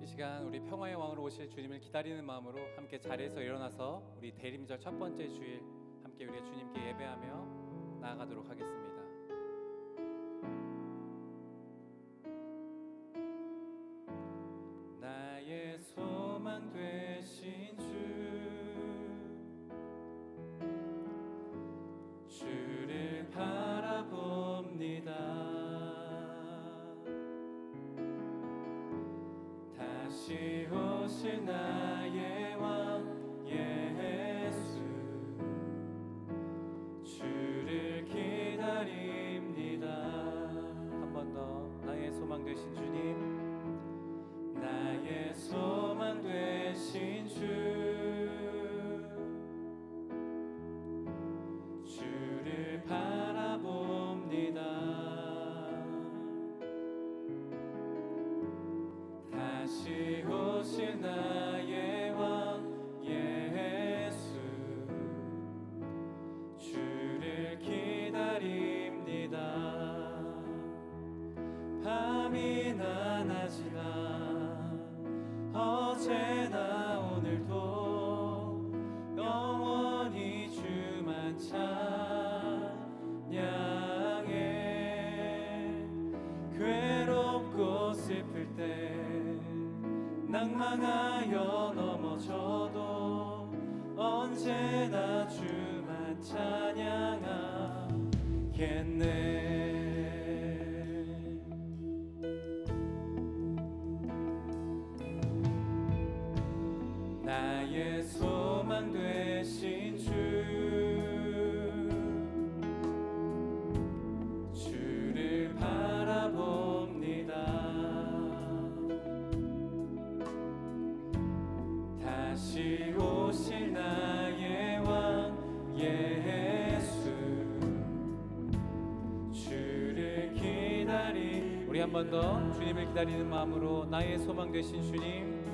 시간 우리 평화의 왕으로 오실 주님을 기다리는 마음으로 함께 자리에서 일어나서 우리 대림절 첫 번째 주일 함께 우리 주님께 예배하며 나아가도록 하겠습니다. 나의 소망 되신 주를 바라봅니다. 다시 오실 나의 왕 예수 주를 기다립니다. 한 번 더 나의 소망 되신 주님, 나의 소망 되신 주를 바라봅니다. 다시 오실 나의 왕 예수 주를 기다립니다. 밤이나 낮이나 어제나 오늘도 영원히 주만 찬양해. 괴롭고 슬플 때 낭망하여 넘어져도 언제나 주만 찬양하겠네. 나의 소망 되신 주를 바라봅니다. 다시 오실 나의 왕 예수 주를 기다리. 우리 한 번 더 주님을 기다리는 마음으로 나의 소망 되신 주님,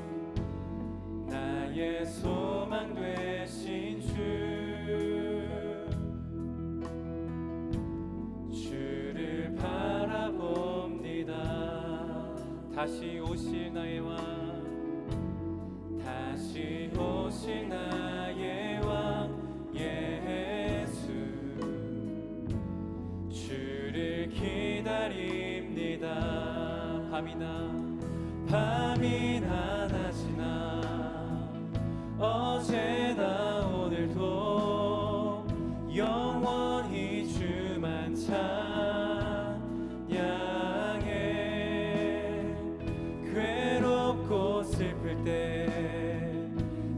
나의 소망 되신 주를 바라봅니다. 다시 오실 나의 왕, 다시 오실 나의 왕 예수 주를 기다립니다. 밤이나 낮이나 어제나 오늘도 영원히 주만 찬양해. 괴롭고 슬플 때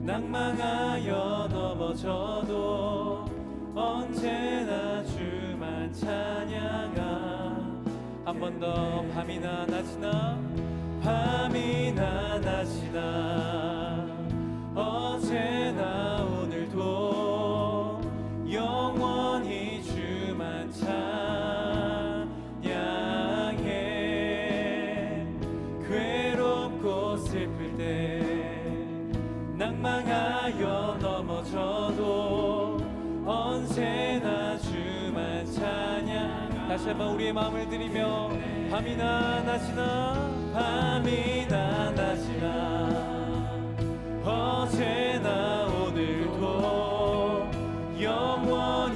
낭망하여 넘어져도 언제나 주만 찬양하. 한 번 더 밤이나 낮이나 어제나 오늘도 영원히 주만 찬양해. 괴롭고 슬플 때 낭망하여 넘어져도 언제나 주만 찬양. 다시 한번 우리의 마음을 드리며 밤이나 낮이나 어제나 오늘도 영원히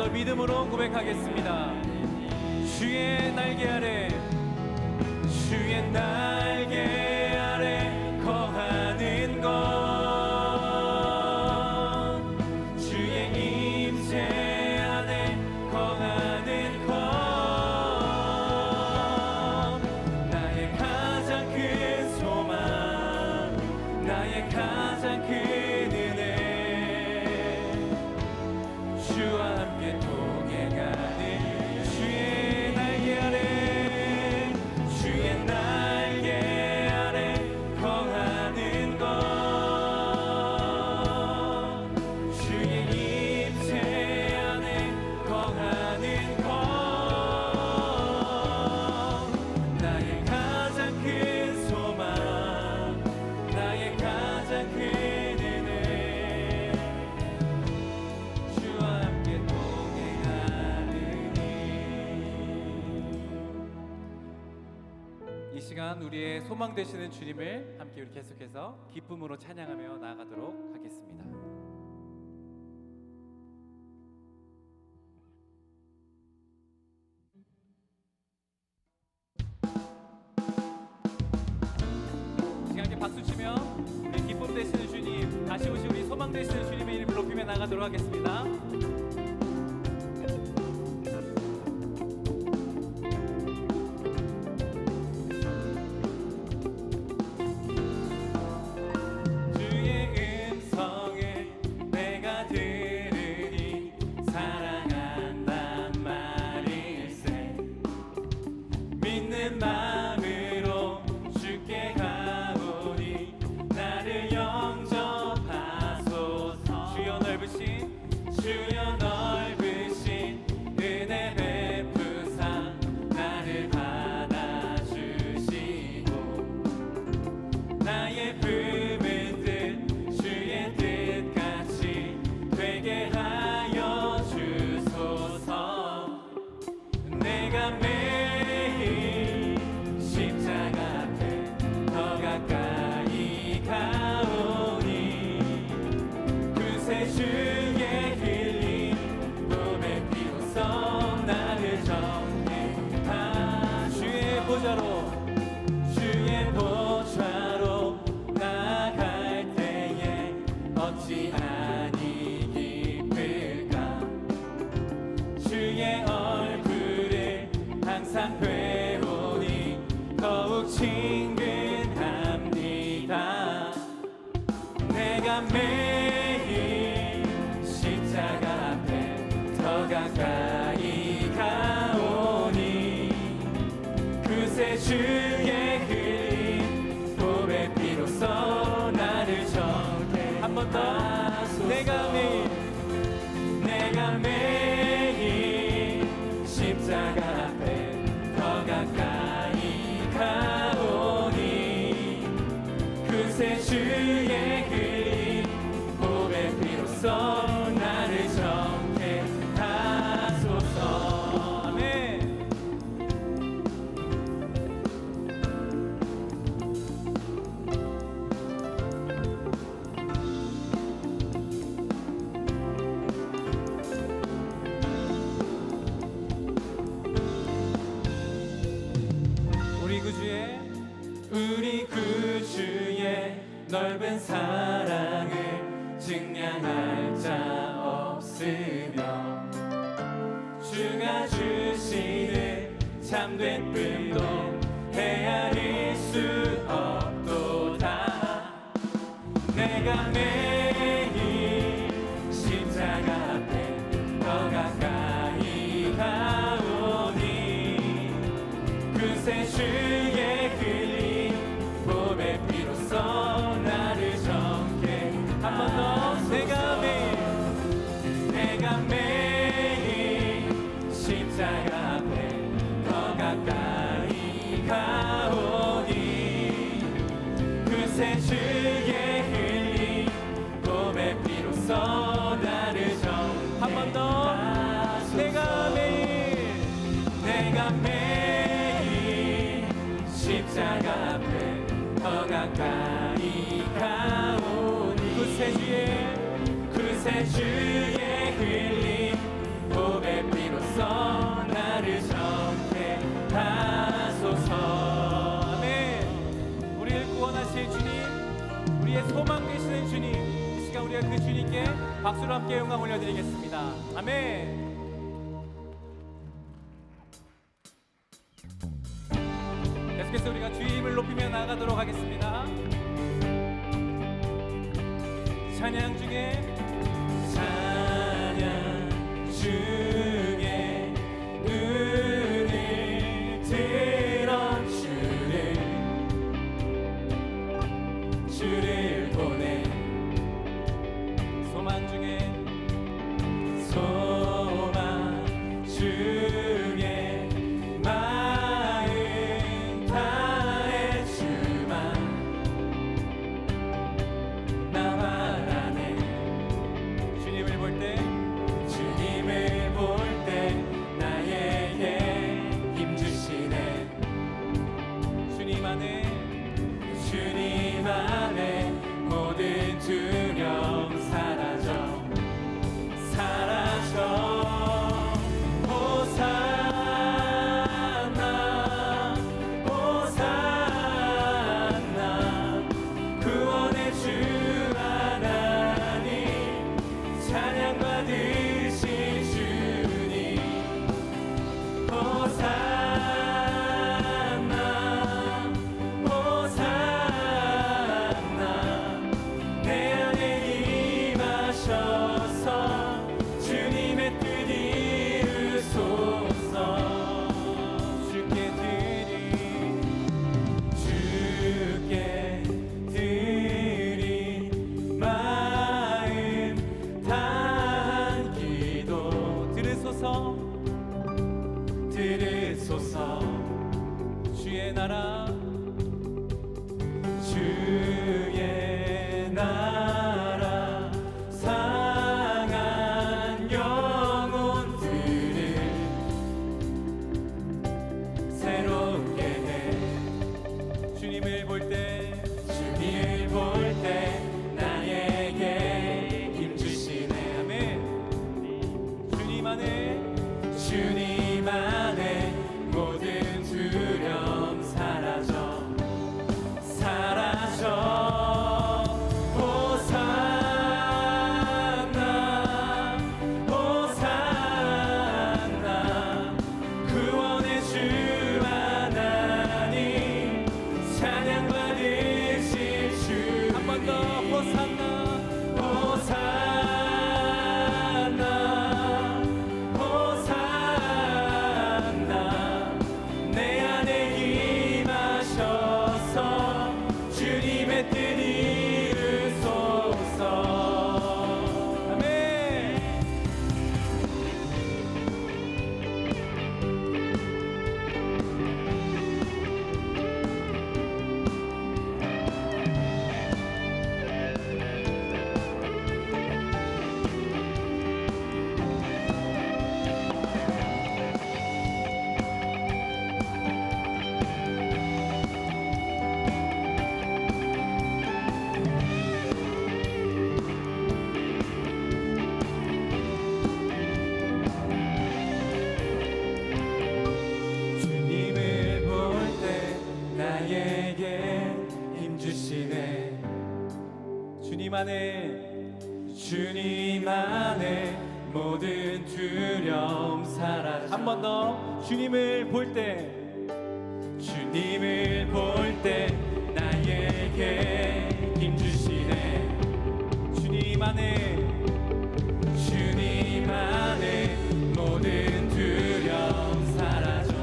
더 믿음으로 고백하겠습니다. 주의 날개 아래, 주의 날개 아래 거하는 것, 주의 임재 안에 거하는 것, 나의 가장 큰 소망, 나의 가장 큰 은혜, 주와 함께 동행하는 주의 날개 아래, 주의 날개 아래 거하는 것, 주의 임재 안에 거하는 것, 나의 가장 큰 소망, 나의 가장 큰 은혜, 주와 함께 동행하느니. 이 시간 우리의 소망 되시는 주님을 함께 우리 계속해서 기쁨으로 찬양하며 나아가도록 하겠습니다. 시간 함께 박수 치며 우리 기쁨 되시는 주님, 다시 오신 우리 소망 되시는 주님의 이름을 높이며 나가도록 하겠습니다. 주의 음성을 내가 들으니 사랑한단 말일세, 믿는 마음으로 주께 가오니 나를 영접하소서. 주여 넓으신 은혜 베푸사 나를 받아주시고, 나의 품은 뜻 주의 뜻같이 되게 하여 주소서. 내가 매일 십자가 앞에 더 가까이 가오니, 그새 주의 흘린 몸의 피로써 나를 정케하. 주의 보좌로 나아갈 때에 어찌하니 기쁠까. 주의 얼굴을 항상 뵈오니 더욱 친근합니다. 내가 매일 십자가 앞에 더 가까이 가오니, 그새 주의 흘린 보배 피로써 나를 정케. 한 번 더. 내가 매일 십자가 앞에 더 가까이 가오니, 그새 주의 흘린 보배 피로써 나를 정케 하소서. 아멘. 우리 구주의 넓은 사랑을 증량할 자 없으며, 주가 주시는 참된 꿈도 헤아릴 수 없도다. 내가 매일 십자가 앞에 더 가까이 가오니, 그새 주의 흘린 보배 피로써 나를 정케. 한 번 더. 내가 매일 십자가 앞에 더 가까이 가오니, 그새 주의 흘린 보배 피로써 나를 정케. 한 번 더. 내가 매일 십자가 앞에 더 가까이 가오니, 그새 주의 흘린 보배 우리가 그 주님께 박수로 함께 영광 올려드리겠습니다. 아멘. 계속해서 우리가 주의 힘을 높이며 나아가도록 하겠습니다. 찬양 중에 눈을 들어 주를 보내 소망 중에 마음 다해 주만 나 바라네. 주님을 볼 때 나에게 힘 주시네. 주님 안에 모든 두려움 사라져 호산나 호산나 구원의 주 하나님 찬양 받으신 주님 호산나 호산나 내 안에 임하셔서 주님의 뜻 이루소서. 주께 드린 마음 다한 기도 들으소서 주의 나라 상한 영혼들을 새롭게 해. 주님을 볼 때 나에게 힘 주시네. 아멘. 주님 안에 모든 두려움 사라져 호산나 호산나 구원의 주 하나님 찬양 받으실 주. 한 번 더 호산나 호산나 호산나 내 안에 임하셔서 주님의 뜻 이루소서. 아멘. 주님을 볼 때 나에게 힘 주시네. 주님 안에 모든 두려움 사라져. 한 번 더. 주님을 볼 때 나에게 힘 주시네. 주님 안에 모든 두려움 사라져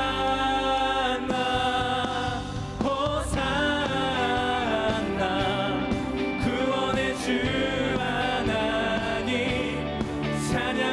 호산나 호산나 구원의 주 하나님 찬양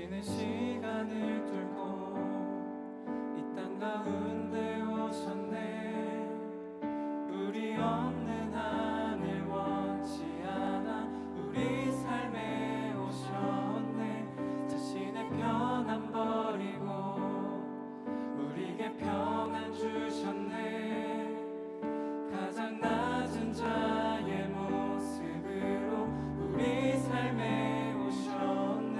쉬는 시간을 뚫고 이 땅 가운데 오셨네. 우리 없는 하늘 원치 않아 우리 삶에 오셨네. 자신의 편안 버리고 우리에게 평안 주셨네. 가장 낮은 자의 모습으로 우리 삶에 오셨네.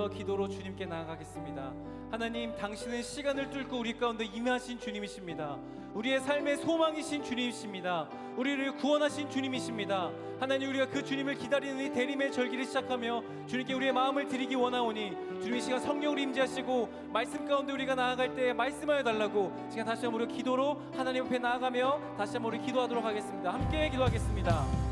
위해서 기도로 주님께 나아가겠습니다. 하나님, 당신은 시간을 뚫고 우리 가운데 임하신 주님이십니다. 우리의 삶의 소망이신 주님이십니다. 우리를 구원하신 주님이십니다. 하나님, 우리가 그 주님을 기다리는 이 대림의 절기를 시작하며 주님께 우리의 마음을 드리기 원하오니 주님 이 시간 성령으로 임재하시고 말씀 가운데 우리가 나아갈 때 말씀하여 달라고 시간 다시 한번 우리 기도로 하나님 앞에 나아가며 다시 한번 우리 기도하도록 하겠습니다. 함께 기도하겠습니다.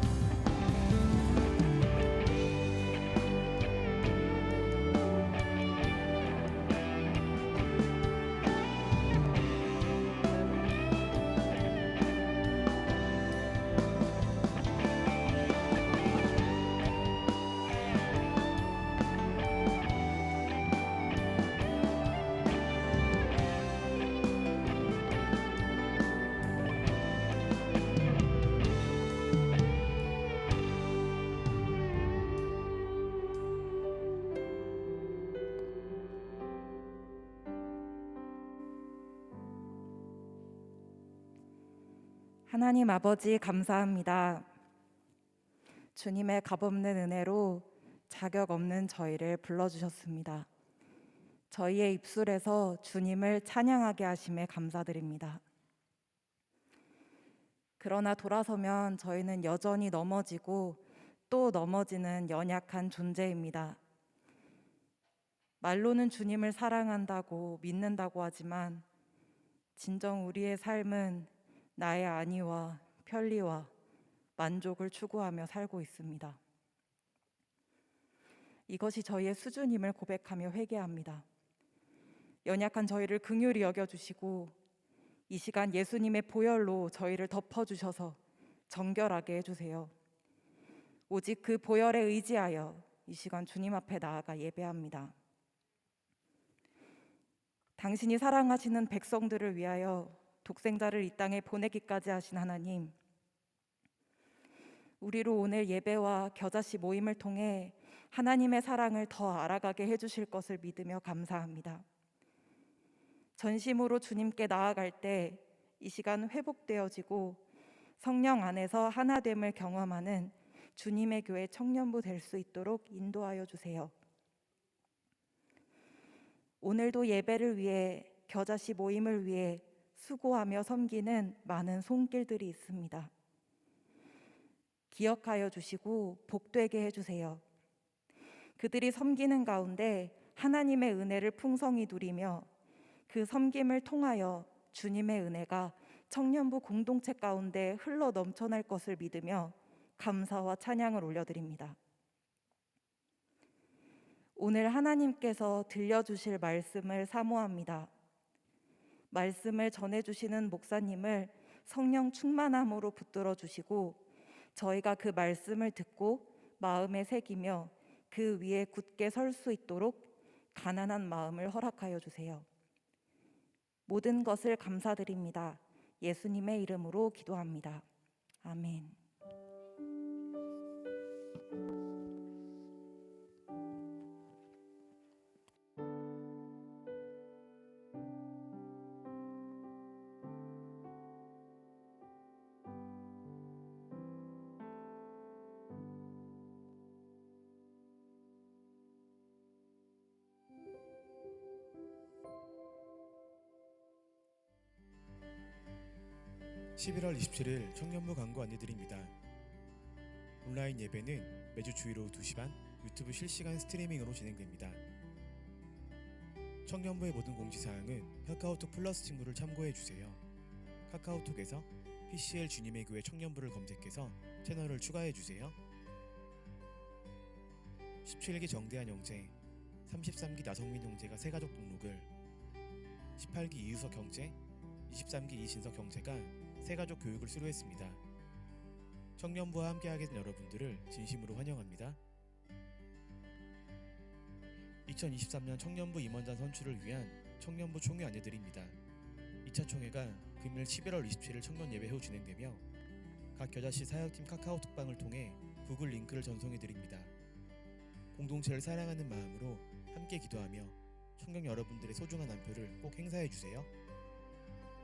하나님 아버지, 감사합니다. 주님의 값없는 은혜로 자격 없는 저희를 불러주셨습니다. 저희의 입술에서 주님을 찬양하게 하심에 감사드립니다. 그러나 돌아서면 저희는 여전히 넘어지고 또 넘어지는 연약한 존재입니다. 말로는 주님을 사랑한다고 믿는다고 하지만 진정 우리의 삶은 나의 안위와 편리와 만족을 추구하며 살고 있습니다. 이것이 저희의 수준임을 고백하며 회개합니다. 연약한 저희를 긍휼히 여겨주시고 이 시간 예수님의 보혈로 저희를 덮어주셔서 정결하게 해주세요. 오직 그 보혈에 의지하여 이 시간 주님 앞에 나아가 예배합니다. 당신이 사랑하시는 백성들을 위하여 독생자를 이 땅에 보내기까지 하신 하나님, 우리로 오늘 예배와 겨자씨 모임을 통해 하나님의 사랑을 더 알아가게 해주실 것을 믿으며 감사합니다. 전심으로 주님께 나아갈 때 이 시간 회복되어지고 성령 안에서 하나됨을 경험하는 주님의 교회 청년부 될 수 있도록 인도하여 주세요. 오늘도 예배를 위해, 겨자씨 모임을 위해 수고하며 섬기는 많은 손길들이 있습니다. 기억하여 주시고 복되게 해주세요. 그들이 섬기는 가운데 하나님의 은혜를 풍성히 누리며 그 섬김을 통하여 주님의 은혜가 청년부 공동체 가운데 흘러 넘쳐날 것을 믿으며 감사와 찬양을 올려드립니다. 오늘 하나님께서 들려주실 말씀을 사모합니다. 말씀을 전해주시는 목사님을 성령 충만함으로 붙들어 주시고 저희가 그 말씀을 듣고 마음에 새기며 그 위에 굳게 설 수 있도록 가난한 마음을 허락하여 주세요. 모든 것을 감사드립니다. 예수님의 이름으로 기도합니다. 아멘. 11월 27일 청년부 광고 안내드립니다. 온라인 예배는 매주 주일 오후 2시 반 유튜브 실시간 스트리밍으로 진행됩니다. 청년부의 모든 공지사항은 카카오톡 플러스 친구를 참고해주세요. 카카오톡에서 PCL 주님의 교회 청년부를 검색해서 채널을 추가해주세요. 17기 정대한 형제, 33기 나성민 형제가 새가족 등록을, 18기 이유석 형제, 23기 이신석 형제가 새가족 교육을 수료했습니다. 청년부와 함께하게 된 여러분들을 진심으로 환영합니다. 2023년 청년부 임원단 선출을 위한 청년부 총회 안내드립니다. 2차 총회가 금일 11월 27일 청년예배 후 진행되며 각 겨자씨 사역팀 카카오톡방을 통해 구글 링크를 전송해드립니다. 공동체를 사랑하는 마음으로 함께 기도하며 청년 여러분들의 소중한 한 표를 꼭 행사해주세요.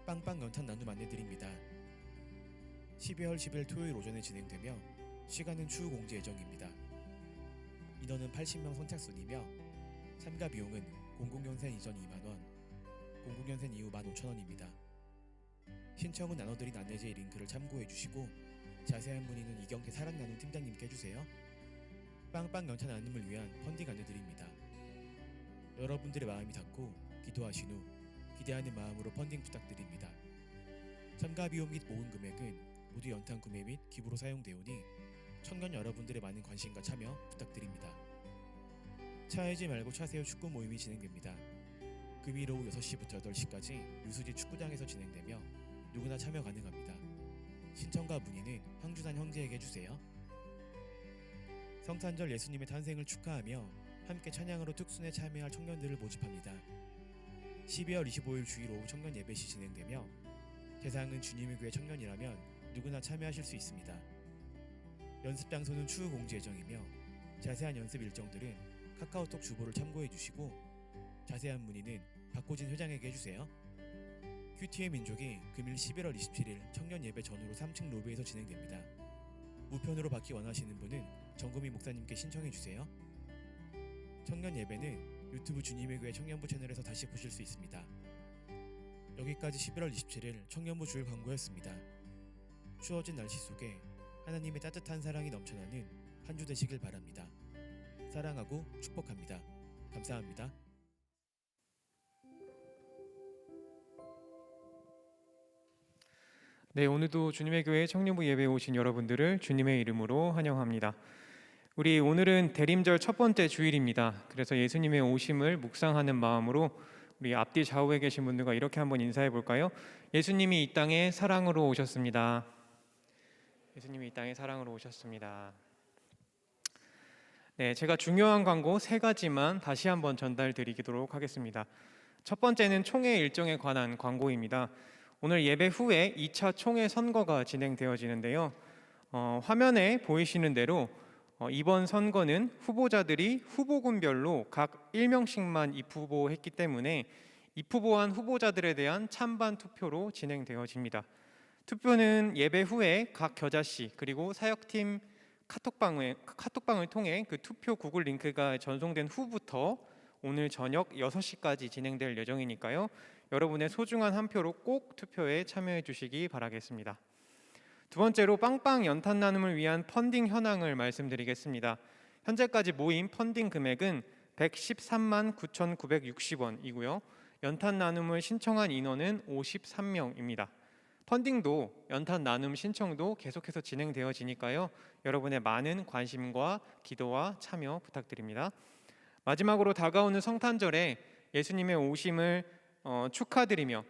빵빵 연탄 나눔 안내드립니다. 12월 10일 토요일 오전에 진행되며 시간은 추후 공지 예정입니다. 인원은 80명 선착순이며 참가 비용은 00년생 이전 2만원, 00년생 이후 15,000원입니다. 신청은 나눠드린 안내제 링크를 참고해주시고 자세한 문의는 이경태 사랑나눔 팀장님께 해주세요. 빵빵 연타 나눔을 위한 펀딩 안내드립니다. 여러분들의 마음이 닿고 기도하신 후 기대하는 마음으로 펀딩 부탁드립니다. 참가 비용 및 모은 금액은 모두 연탄 구매 및 기부로 사용되오니 청년 여러분들의 많은 관심과 참여 부탁드립니다. 차이지 말고 차세요 축구 모임이 진행됩니다. 금일 오후 6시부터 8시까지 유수지 축구장에서 진행되며 누구나 참여 가능합니다. 신청과 문의는 황주산 형제에게 해주세요. 성탄절 예수님의 탄생을 축하하며 함께 찬양으로 특순에 참여할 청년들을 모집합니다. 12월 25일 주일 오후 청년 예배시 진행되며 대상은 주님의 교회 청년이라면 누구나 참여하실 수 있습니다. 연습 장소는 추후 공지 예정이며 자세한 연습 일정들은 카카오톡 주보를 참고해 주시고 자세한 문의는 박호진 회장에게 해주세요. 큐티의 민족이 금일 11월 27일 청년 예배 전후로 3층 로비에서 진행됩니다. 우편으로 받기 원하시는 분은 정금희 목사님께 신청해 주세요. 청년 예배는 유튜브 주님의 교회 청년부 채널에서 다시 보실 수 있습니다. 여기까지 11월 27일 청년부 주일 광고였습니다. 추워진 날씨 속에 하나님의 따뜻한 사랑이 넘쳐나는 한 주 되시길 바랍니다. 사랑하고 축복합니다. 감사합니다. 네, 오늘도 주님의 교회 청년부 예배에 오신 여러분들을 주님의 이름으로 환영합니다. 우리 오늘은 대림절 첫 번째 주일입니다. 그래서 예수님의 오심을 묵상하는 마음으로 우리 앞뒤 좌우에 계신 분들과 이렇게 한번 인사해 볼까요? 예수님이 이 땅에 사랑으로 오셨습니다. 예수님이 이 땅에 사랑으로 오셨습니다. 네, 제가 중요한 광고 3가지만 다시 한번 전달드리도록 하겠습니다. 첫 번째는 총회 일정에 관한 광고입니다. 오늘 예배 후에 2차 총회 선거가 진행되어지는데요. 화면에 보이시는 대로 이번 선거는 후보자들이 후보군별로 각 1명씩만 입후보했기 때문에 입후보한 후보자들에 대한 찬반 투표로 진행되어집니다. 투표는 예배 후에 각 겨자씨 그리고 사역팀 카톡방을 통해 그 투표 구글 링크가 전송된 후부터 오늘 저녁 6시까지 진행될 예정이니까요. 여러분의 소중한 한 표로 꼭 투표에 참여해 주시기 바라겠습니다. 두 번째로 빵빵 연탄 나눔을 위한 펀딩 현황을 말씀드리겠습니다. 현재까지 모인 펀딩 금액은 113만 9,960원이고요. 연탄 나눔을 신청한 인원은 53명입니다. 펀딩도 연탄 나눔 신청도 계속해서 진행되어지니까요. 여러분의 많은 관심과 기도와 참여 부탁드립니다. 마지막으로 다가오는 성탄절에 예수님의 오심을 축하드리며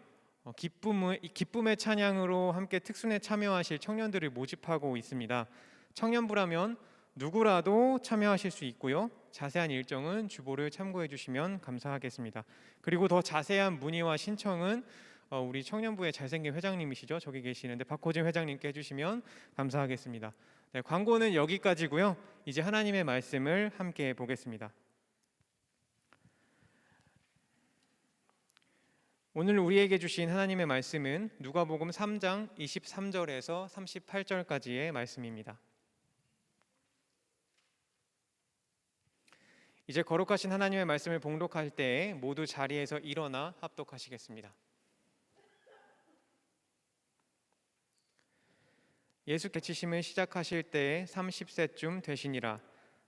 기쁨의 찬양으로 함께 특순에 참여하실 청년들을 모집하고 있습니다. 청년부라면 누구라도 참여하실 수 있고요. 자세한 일정은 주보를 참고해 주시면 감사하겠습니다. 그리고 더 자세한 문의와 신청은 우리 청년부의 잘생긴 회장님이시죠. 저기 계시는데 박호진 회장님께 해주시면 감사하겠습니다. 네, 광고는 여기까지고요. 이제 하나님의 말씀을 함께 보겠습니다. 오늘 우리에게 주신 하나님의 말씀은 누가복음 3장 23절에서 38절까지의 말씀입니다. 이제 거룩하신 하나님의 말씀을 봉독할 때에 모두 자리에서 일어나 합독하시겠습니다. 예수 계시심을 시작하실 때에 30세쯤 되시니라.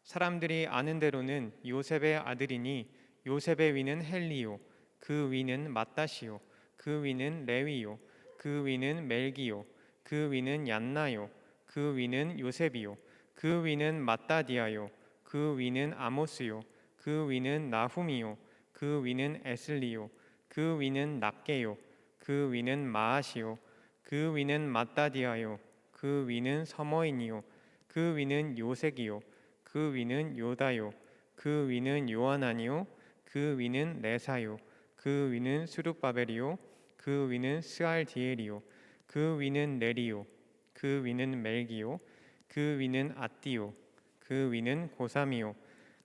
사람들이 아는 대로는 요셉의 아들이니 요셉의 위는 헬리요 그 위는 맏다시요 그 위는 레위요 그 위는 멜기요 그 위는 얀나요 그 위는 요셉이요 그 위는 맏다디아요 그 위는 아모스요 그 위는 나훔이요 그 위는 에슬리요 그 위는 낫게요 그 위는 마아시요 그 위는 맏다디아요 그 위는 서머인이요 그 위는 요색이요 그 위는 요다요 그 위는 요하나니요 그 위는 레사요 그 위는 스룹바벨이요 그 위는 스알디엘이요 그 위는 네리요 그 위는 멜기요 그 위는 아띠요 그 위는 고삼이요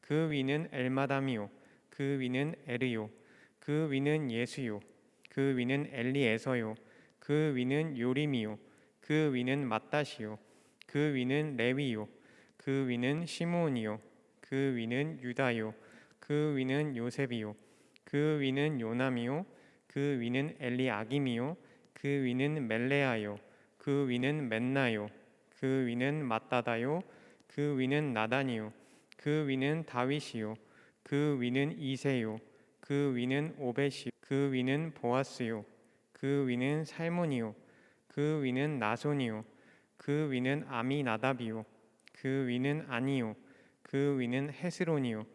그 위는 엘마담이요 그 위는 에르요 그 위는 예수요 그 위는 엘리에서요 그 위는 요림이요 그 위는 맏다시요 그 위는 레위요 그 위는 시므온이요 그 위는 유다요 그 위는 요셉이요 그 위는 요남이요 그 위는 엘리아김이요 그 위는 멜레아요 그 위는 맨나요 그 위는 맏다다요 그 위는 나단이요 그 위는 다윗이요 그 위는 이세요 그 위는 오벳이요 그 위는 보아스요 그 위는 살몬이요 그 위는 나손이요 그 위는 아미나답이요 그 위는 아니요 그 위는 헤스론이요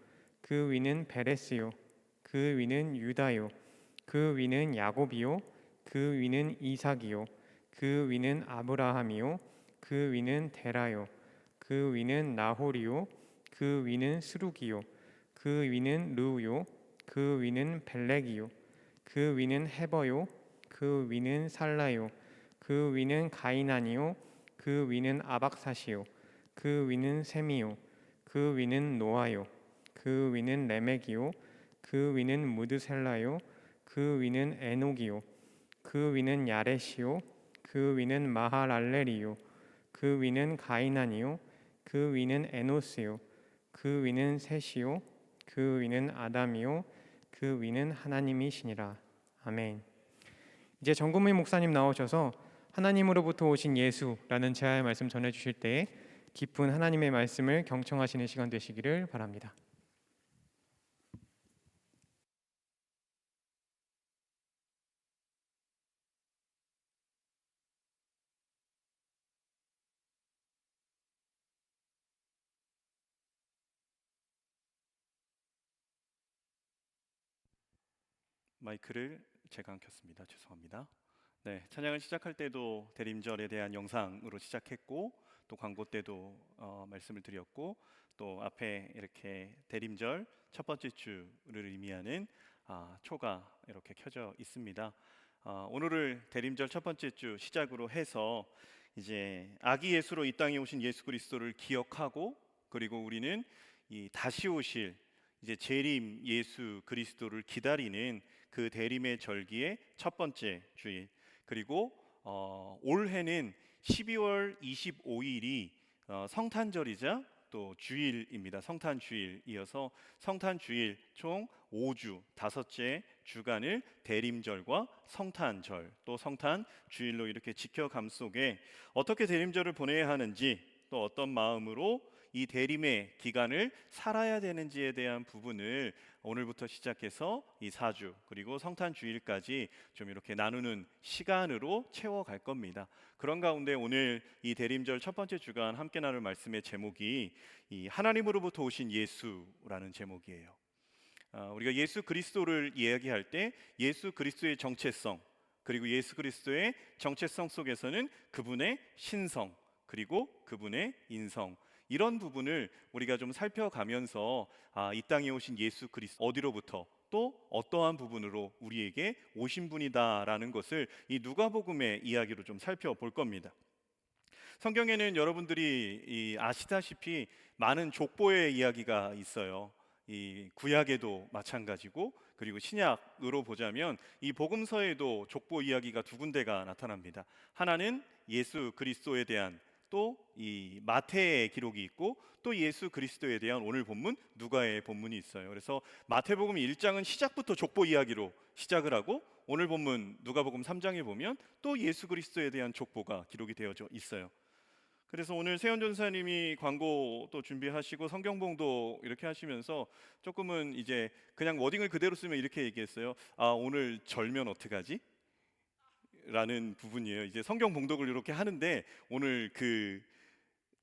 그 위는 베레스요 그 위는 유다요 그 위는 야곱이요 그 위는 이삭이요 그 위는 아브라함이요 그 위는 데라요 그 위는 나홀이요 그 위는 스룩이요 그 위는 르우요 그 위는 벨렉이요 그 위는 헤버요 그 위는 살라요 그 위는 가이난이요 그 위는 아박사시요 그 위는 셈이요 그 위는 노아요 그 위는 레멕이요 그 위는 무드셀라요 그 위는 에녹이요 그 위는 야렛이요 그 위는 마하랄렐이요 그 위는 가이난이요 그 위는 에노스요 그 위는 셋이요 그 위는 아담이요 그 위는 하나님이시니라. 아멘. 이제 정금희 목사님 나오셔서 하나님으로부터 오신 예수라는 제아의 말씀 전해주실 때에 깊은 하나님의 말씀을 경청하시는 시간 되시기를 바랍니다. 마이크를 제가 안 켰습니다. 죄송합니다. 네, 찬양을 시작할 때도 대림절에 대한 영상으로 시작했고 또 광고 때도 말씀을 드렸고 또 앞에 이렇게 대림절 첫 번째 주를 의미하는 초가 이렇게 켜져 있습니다. 오늘을 대림절 첫 번째 주 시작으로 해서 이제 아기 예수로 이 땅에 오신 예수 그리스도를 기억하고 그리고 우리는 이 다시 오실 이제 재림 예수 그리스도를 기다리는 그 대림의 절기의 첫 번째 주일, 그리고 올해는 12월 25일이 성탄절이자 또 주일입니다. 성탄 주일이어서 성탄 주일 총 5주, 다섯째 주간을 대림절과 성탄절 또 성탄 주일로 이렇게 지켜감 속에 어떻게 대림절을 보내야 하는지 또 어떤 마음으로 이 대림의 기간을 살아야 되는지에 대한 부분을 오늘부터 시작해서 이 4주 그리고 성탄 주일까지 좀 이렇게 나누는 시간으로 채워갈 겁니다. 그런 가운데 오늘 이 대림절 첫 번째 주간 함께 나눌 말씀의 제목이 이 하나님으로부터 오신 예수라는 제목이에요. 우리가 예수 그리스도를 이야기할 때 예수 그리스도의 정체성 그리고 예수 그리스도의 정체성 속에서는 그분의 신성 그리고 그분의 인성 이런 부분을 우리가 좀 살펴가면서 이 땅에 오신 예수 그리스도 어디로부터 또 어떠한 부분으로 우리에게 오신 분이다라는 것을 이 누가복음의 이야기로 좀 살펴볼 겁니다. 성경에는 여러분들이 아시다시피 많은 족보의 이야기가 있어요. 이 구약에도 마찬가지고 그리고 신약으로 보자면 이 복음서에도 족보 이야기가 두 군데가 나타납니다. 하나는 예수 그리스도에 대한 또 이 마태의 기록이 있고 또 예수 그리스도에 대한 오늘 본문 누가의 본문이 있어요. 그래서 마태복음 1장은 시작부터 족보 이야기로 시작을 하고 오늘 본문 누가복음 3장에 보면 또 예수 그리스도에 대한 족보가 기록이 되어져 있어요. 그래서 오늘 세현 전사님이 광고 또 준비하시고 성경봉도 이렇게 하시면서 조금은 이제 그냥 워딩을 그대로 쓰면 이렇게 얘기했어요. 오늘 절면 어떡하지? 라는 부분이에요. 이제 성경 봉독을 이렇게 하는데 오늘 그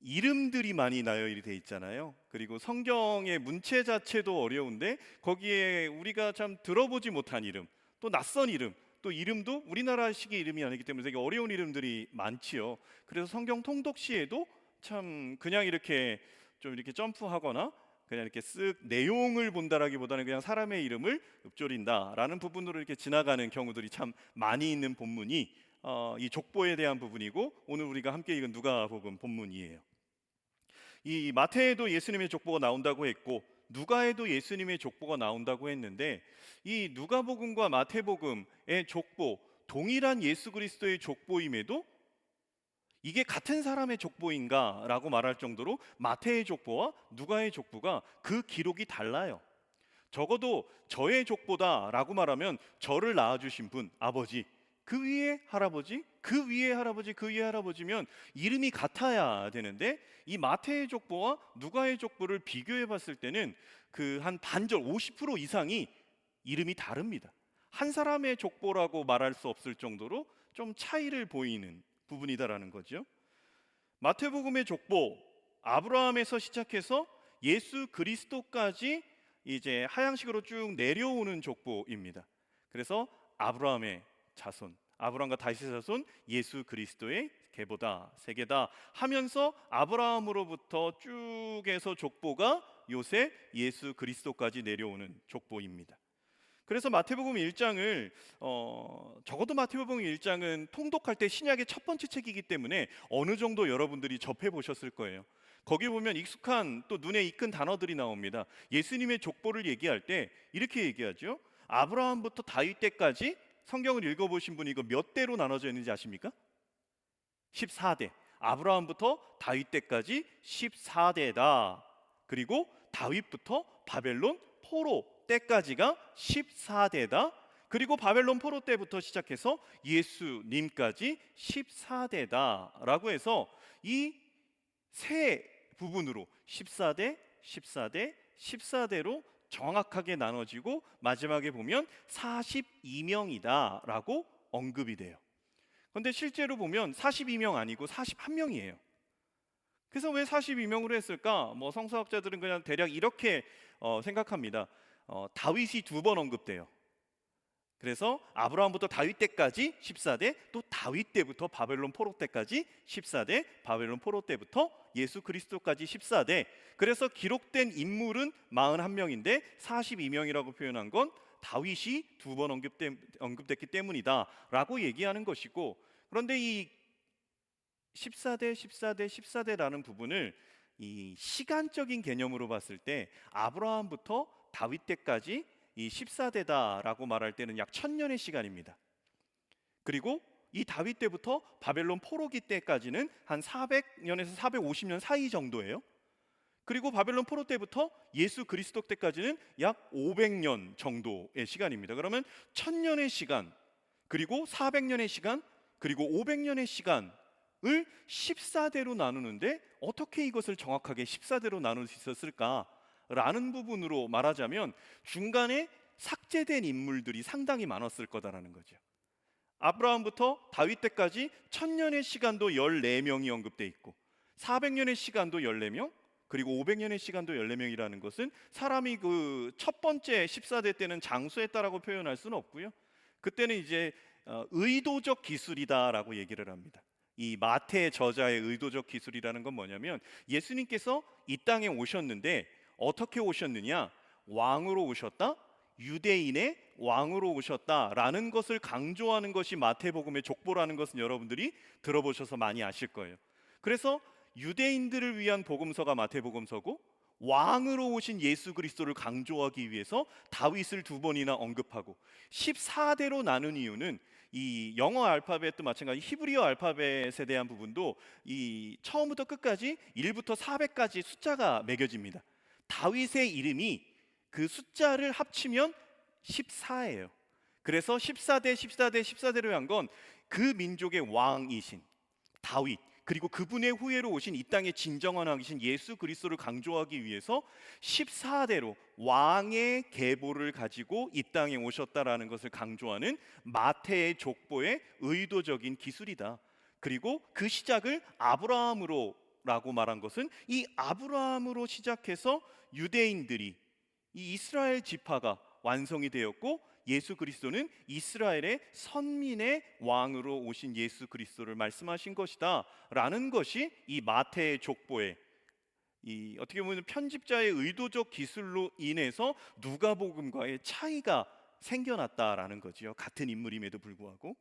이름들이 많이 나열이 돼 있잖아요. 그리고 성경의 문체 자체도 어려운데 거기에 우리가 참 들어보지 못한 이름, 또 낯선 이름, 또 이름도 우리나라식의 이름이 아니기 때문에 되게 어려운 이름들이 많지요. 그래서 성경 통독 시에도 참 그냥 이렇게 좀 이렇게 점프하거나 그냥 이렇게 쓱 내용을 본다라기보다는 그냥 사람의 이름을 읊조린다라는 부분으로 이렇게 지나가는 경우들이 참 많이 있는 본문이 이 족보에 대한 부분이고 오늘 우리가 함께 읽은 누가복음 본문이에요. 이 마태에도 예수님의 족보가 나온다고 했고 누가에도 예수님의 족보가 나온다고 했는데 이 누가복음과 마태복음의 족보 동일한 예수 그리스도의 족보임에도 이게 같은 사람의 족보인가 라고 말할 정도로 마태의 족보와 누가의 족보가 그 기록이 달라요. 적어도 저의 족보다라고 말하면 저를 낳아주신 분, 아버지, 그 위에 할아버지, 그 위에 할아버지, 그 위에 할아버지면 이름이 같아야 되는데, 이 마태의 족보와 누가의 족보를 비교해 봤을 때는 그 한 반절 50% 이상이 이름이 다릅니다. 한 사람의 족보라고 말할 수 없을 정도로 좀 차이를 보이는 부분이다라는 거죠. 마태복음의 족보, 아브라함에서 시작해서 예수 그리스도까지 이제 하향식으로 쭉 내려오는 족보입니다. 그래서 아브라함의 자손, 아브라함과 다윗의 자손, 예수 그리스도의 계보다 세계다 하면서 아브라함으로부터 쭉 해서 족보가 요새 예수 그리스도까지 내려오는 족보입니다. 그래서 마태복음 1장을 적어도 마태복음 1장은 통독할 때 신약의 첫 번째 책이기 때문에 어느 정도 여러분들이 접해 보셨을 거예요. 거기 보면 익숙한 또 눈에 익은 단어들이 나옵니다. 예수님의 족보를 얘기할 때 이렇게 얘기하죠. 아브라함부터 다윗 때까지 성경을 읽어보신 분이 이거 몇 대로 나눠져 있는지 아십니까? 14대. 아브라함부터 다윗 때까지 14대다. 그리고 다윗부터 바벨론 포로 때까지가 14대다. 그리고 바벨론 포로 때부터 시작해서 예수님까지 14대다 라고 해서 이 세 부분으로 14대, 14대, 14대로 정확하게 나눠지고 마지막에 보면 42명이다 라고 언급이 돼요. 그런데 실제로 보면 42명 아니고 41명이에요. 그래서 왜 42명으로 했을까? 성서학자들은 그냥 대략 이렇게 생각합니다. 다윗이 2번 언급돼요. 그래서 아브라함부터 다윗 때까지 14대, 또 다윗 때부터 바벨론 포로 때까지 14대, 바벨론 포로 때부터 예수 그리스도까지 14대. 그래서 기록된 인물은 41명인데 42명이라고 표현한 건 다윗이 2번 언급됐기 때문이다 라고 얘기하는 것이고, 그런데 이 14대, 14대, 14대라는 부분을 이 시간적인 개념으로 봤을 때 아브라함부터 다윗 때까지 이 14대다라고 말할 때는 약 1000년의 시간입니다. 그리고 이 다윗 때부터 바벨론 포로기 때까지는 한 400년에서 450년 사이 정도예요. 그리고 바벨론 포로 때부터 예수 그리스도 때까지는 약 500년 정도의 시간입니다. 그러면 1000년의 시간, 그리고 400년의 시간, 그리고 500년의 시간을 14대로 나누는데 어떻게 이것을 정확하게 14대로 나눌 수 있었을까? 라는 부분으로 말하자면 중간에 삭제된 인물들이 상당히 많았을 거다라는 거죠. 아브라함부터 다윗 때까지 1000년의 시간도 14명이 언급돼 있고 400년의 시간도 14명, 그리고 500년의 시간도 14명이라는 것은 사람이 그 첫 번째 14대 때는 장수했다라고 표현할 수는 없고요. 그때는 이제 의도적 기술이다라고 얘기를 합니다. 이 마태 저자의 의도적 기술이라는 건 뭐냐면 예수님께서 이 땅에 오셨는데 어떻게 오셨느냐? 왕으로 오셨다? 유대인의 왕으로 오셨다라는 것을 강조하는 것이 마태복음의 족보라는 것은 여러분들이 들어보셔서 많이 아실 거예요. 그래서 유대인들을 위한 복음서가 마태복음서고, 왕으로 오신 예수 그리스도를 강조하기 위해서 다윗을 2번이나 언급하고 14대로 나눈 이유는 이 영어 알파벳도 마찬가지 히브리어 알파벳에 대한 부분도 이 처음부터 끝까지 1부터 400까지 숫자가 매겨집니다. 다윗의 이름이 그 숫자를 합치면 14예요. 그래서 14대, 14대, 14대로 한 건 그 민족의 왕이신 다윗, 그리고 그분의 후예로 오신 이 땅의 진정한 왕이신 예수 그리스도를 강조하기 위해서 14대로 왕의 계보를 가지고 이 땅에 오셨다라는 것을 강조하는 마태의 족보의 의도적인 기술이다. 그리고 그 시작을 아브라함으로 라고 말한 것은 이 아브라함으로 시작해서 유대인들이 이 이스라엘 지파가 완성이 되었고, 예수 그리스도는 이스라엘의 선민의 왕으로 오신 예수 그리스도를 말씀하신 것이다 라는 것이 이 마태의 족보의 이 어떻게 보면 편집자의 의도적 기술로 인해서 누가복음과의 차이가 생겨났다라는 거지요. 같은 인물임에도 불구하고.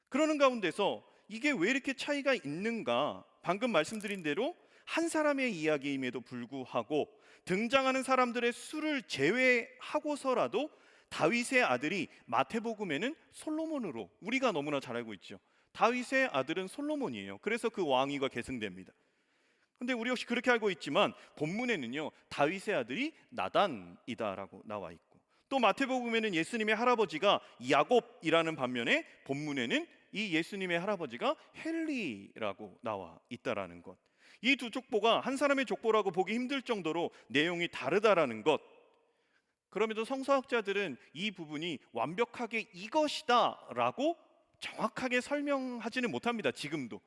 그러는 가운데서 이게 왜 이렇게 차이가 있는가? 방금 말씀드린 대로 한 사람의 이야기임에도 불구하고 등장하는 사람들의 수를 제외하고서라도 다윗의 아들이 마태복음에는 솔로몬으로, 우리가 너무나 잘 알고 있죠. 다윗의 아들은 솔로몬이에요. 그래서 그 왕위가 계승됩니다. 근데 우리 역시 그렇게 알고 있지만 본문에는요, 다윗의 아들이 나단이다라고 나와 있고, 또 마태복음에는 예수님의 할아버지가 야곱이라는 반면에 본문에는 이 예수님의 할아버지가 헨리라고 나와 있다라는 것. 이 두 족보가 한 사람의 족보라고 보기 힘들 정도로 내용이 다르다라는 것. 그럼에도 성서학자들은 이 부분이 완벽하게 이것이다라고 정확하게 설명하지는 못합니다. 지금도.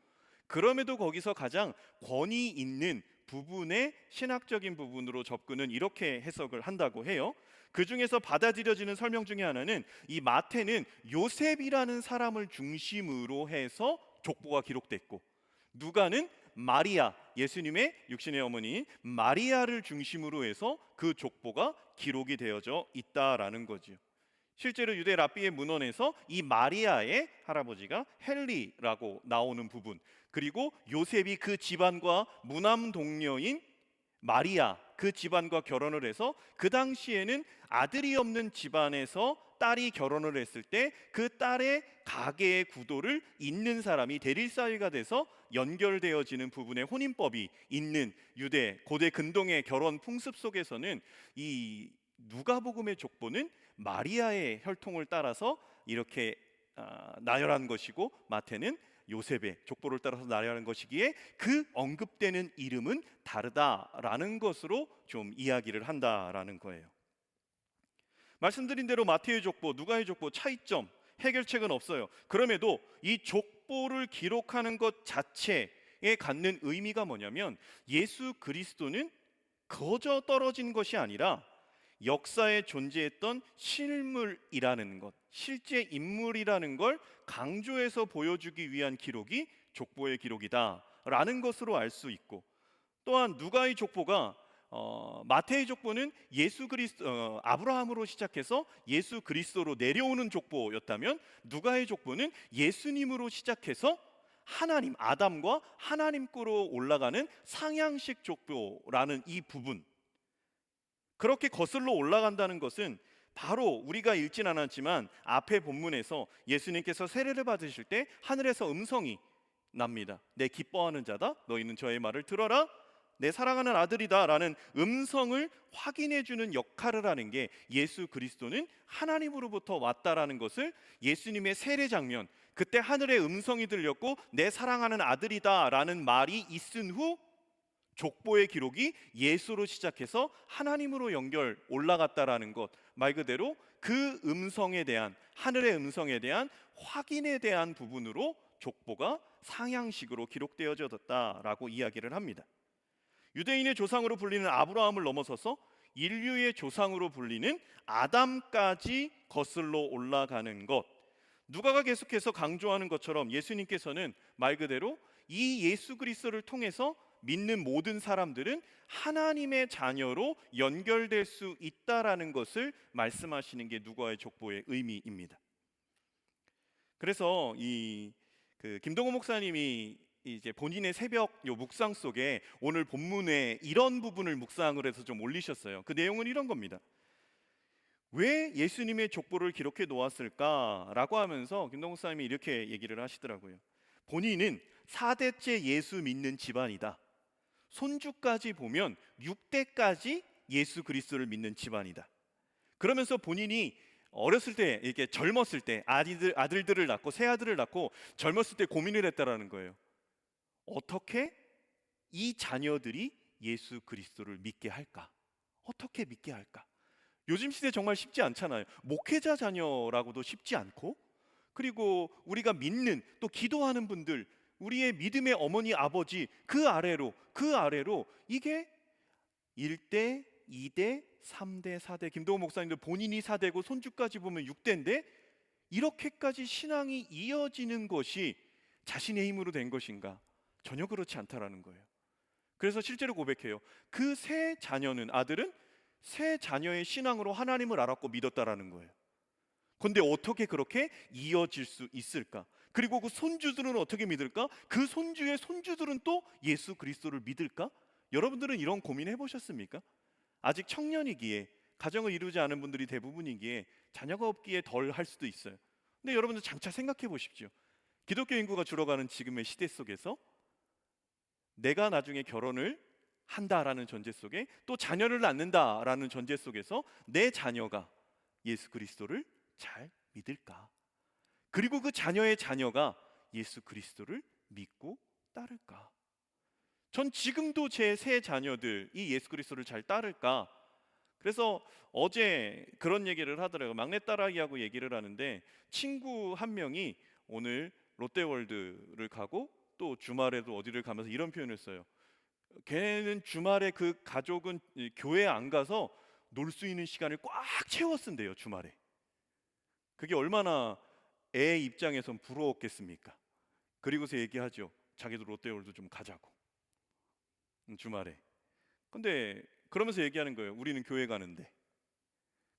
그럼에도 거기서 가장 권위 있는 부분의 신학적인 부분으로 접근은 이렇게 해석을 한다고 해요. 그 중에서 받아들여지는 설명 중에 하나는 이 마태는 요셉이라는 사람을 중심으로 해서 족보가 기록됐고, 누가는 마리아, 예수님의 육신의 어머니인 마리아를 중심으로 해서 그 족보가 기록이 되어져 있다라는 거지요. 실제로 유대 랍비의 문헌에서 이 마리아의 할아버지가 헨리라고 나오는 부분, 그리고 요셉이 그 집안과 무남 동녀인 마리아 그 집안과 결혼을 해서 그 당시에는 아들이 없는 집안에서 딸이 결혼을 했을 때 그 딸의 가계의 구도를 잇는 사람이 대릴사위가 돼서 연결되어지는 부분의 혼인법이 있는 유대 고대 근동의 결혼 풍습 속에서는 이 누가복음의 족보는 마리아의 혈통을 따라서 이렇게 나열한 것이고, 마태는 요셉의 족보를 따라서 나열한 것이기에 그 언급되는 이름은 다르다라는 것으로 좀 이야기를 한다라는 거예요. 말씀드린 대로 마태의 족보, 누가의 족보 차이점, 해결책은 없어요. 그럼에도 이 족보를 기록하는 것 자체에 갖는 의미가 뭐냐면, 예수 그리스도는 거저 떨어진 것이 아니라 역사에 존재했던 실물이라는 것, 실제 인물이라는 걸 강조해서 보여주기 위한 기록이 족보의 기록이다라는 것으로 알 수 있고, 또한 누가의 족보가 마태의 족보는 예수 그리스도 아브라함으로 시작해서 예수 그리스도로 내려오는 족보였다면, 누가의 족보는 예수님으로 시작해서 하나님 아담과 하나님께로 올라가는 상향식 족보라는 이 부분, 그렇게 거슬러 올라간다는 것은 바로 우리가 읽진 않았지만 앞에 본문에서 예수님께서 세례를 받으실 때 하늘에서 음성이 납니다. 내 기뻐하는 자다, 너희는 저의 말을 들어라, 내 사랑하는 아들이다 라는 음성을 확인해 주는 역할을 하는 게, 예수 그리스도는 하나님으로부터 왔다라는 것을 예수님의 세례 장면, 그때 하늘의 음성이 들렸고 내 사랑하는 아들이다 라는 말이 있은 후 족보의 기록이 예수로 시작해서 하나님으로 연결 올라갔다라는 것, 말 그대로 그 음성에 대한, 하늘의 음성에 대한 확인에 대한 부분으로 족보가 상향식으로 기록되어졌다라고 이야기를 합니다. 유대인의 조상으로 불리는 아브라함을 넘어서서 인류의 조상으로 불리는 아담까지 거슬러 올라가는 것, 누가가 계속해서 강조하는 것처럼 예수님께서는 말 그대로 이 예수 그리스도를 통해서 믿는 모든 사람들은 하나님의 자녀로 연결될 수 있다라는 것을 말씀하시는 게 누가의 족보의 의미입니다. 그래서 김동호 목사님이 이제 본인의 새벽 묵상 속에 오늘 본문에 이런 부분을 묵상을 해서 좀 올리셨어요. 그 내용은 이런 겁니다. 왜 예수님의 족보를 기록해 놓았을까라고 하면서 김동호 목사님이 이렇게 얘기를 하시더라고요. 본인은 4대째 예수 믿는 집안이다. 손주까지 보면 6대까지 예수 그리스도를 믿는 집안이다. 그러면서 본인이 어렸을 때, 이렇게 젊었을 때 아들들을 낳고 새 아들을 낳고 젊었을 때 고민을 했다라는 거예요. 어떻게 이 자녀들이 예수 그리스도를 믿게 할까? 어떻게 믿게 할까? 요즘 시대 정말 쉽지 않잖아요. 목회자 자녀라고도 쉽지 않고, 그리고 우리가 믿는, 또 기도하는 분들, 우리의 믿음의 어머니 아버지 그 아래로 이게 1대, 2대, 3대, 4대, 김동호 목사님도 본인이 4대고 손주까지 보면 6대인데 이렇게까지 신앙이 이어지는 것이 자신의 힘으로 된 것인가? 전혀 그렇지 않다라는 거예요. 그래서 실제로 고백해요. 그 세 자녀는, 아들은 세 자녀의 신앙으로 하나님을 알았고 믿었다라는 거예요. 근데 어떻게 그렇게 이어질 수 있을까? 그리고 그 손주들은 어떻게 믿을까? 그 손주의 손주들은 또 예수 그리스도를 믿을까? 여러분들은 이런 고민 해보셨습니까? 아직 청년이기에, 가정을 이루지 않은 분들이 대부분이기에 자녀가 없기에 덜 할 수도 있어요. 근데 여러분들 장차 생각해 보십시오. 기독교 인구가 줄어가는 지금의 시대 속에서 내가 나중에 결혼을 한다라는 전제 속에 또 자녀를 낳는다라는 전제 속에서 내 자녀가 예수 그리스도를 잘 믿을까? 그리고 그 자녀의 자녀가 예수 그리스도를 믿고 따를까? 전 지금도 제 세 자녀들이 예수 그리스도를 잘 따를까? 그래서 어제 그런 얘기를 하더라고요. 막내딸아이하고 얘기를 하는데 친구 한 명이 오늘 롯데월드를 가고 또 주말에도 어디를 가면서 이런 표현을 써요. 걔는 주말에 그 가족은 교회 안 가서 놀 수 있는 시간을 꽉 채워 쓴대요, 주말에. 그게 얼마나 애 입장에선 부러웠겠습니까? 그리고서 얘기하죠. 자기도 롯데월드 좀 가자고. 주말에. 근데 그러면서 얘기하는 거예요. 우리는 교회 가는데.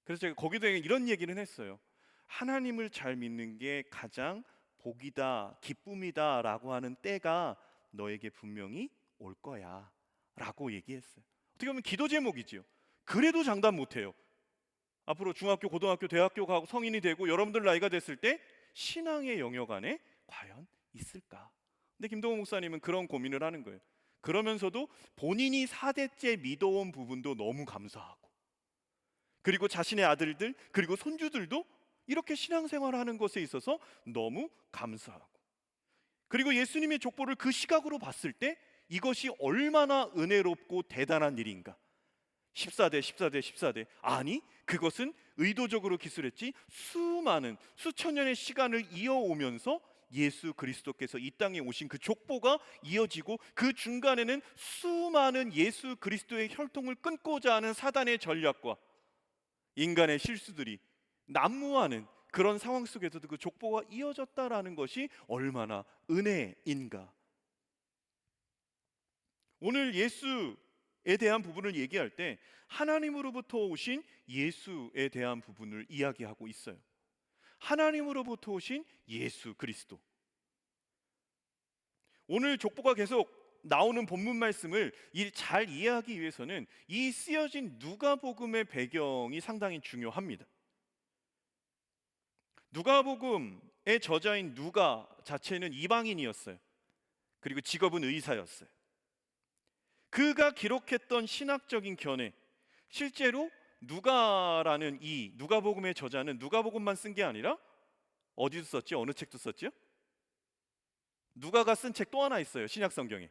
그래서 제가 거기다 이런 얘기는 했어요. 하나님을 잘 믿는 게 가장 복이다, 기쁨이다라고 하는 때가 너에게 분명히 올 거야 라고 얘기했어요. 어떻게 보면 기도 제목이지요. 그래도 장담 못해요. 앞으로 중학교, 고등학교, 대학교 가고 성인이 되고 여러분들 나이가 됐을 때 신앙의 영역 안에 과연 있을까? 근데 김동호 목사님은 그런 고민을 하는 거예요. 그러면서도 본인이 4대째 믿어온 부분도 너무 감사하고, 그리고 자신의 아들들 그리고 손주들도 이렇게 신앙생활을 하는 것에 있어서 너무 감사하고, 그리고 예수님의 족보를 그 시각으로 봤을 때 이것이 얼마나 은혜롭고 대단한 일인가. 14대 14대 14대, 아니 그것은 의도적으로 기술했지 수많은 수천 년의 시간을 이어오면서 예수 그리스도께서 이 땅에 오신 그 족보가 이어지고, 그 중간에는 수많은 예수 그리스도의 혈통을 끊고자 하는 사단의 전략과 인간의 실수들이 난무하는 그런 상황 속에서도 그 족보가 이어졌다라는 것이 얼마나 은혜인가. 오늘 예수에 대한 부분을 얘기할 때 하나님으로부터 오신 예수에 대한 부분을 이야기하고 있어요. 하나님으로부터 오신 예수 그리스도. 오늘 족보가 계속 나오는 본문 말씀을 잘 이해하기 위해서는 이 쓰여진 누가복음의 배경이 상당히 중요합니다. 누가복음의 저자인 누가 자체는 이방인이었어요. 그리고 직업은 의사였어요. 그가 기록했던 신학적인 견해, 실제로 누가라는 이 누가복음의 저자는 누가복음만 쓴 게 아니라 어디도 썼지? 어느 책도 썼죠? 누가가 쓴 책 또 하나 있어요. 신약 성경에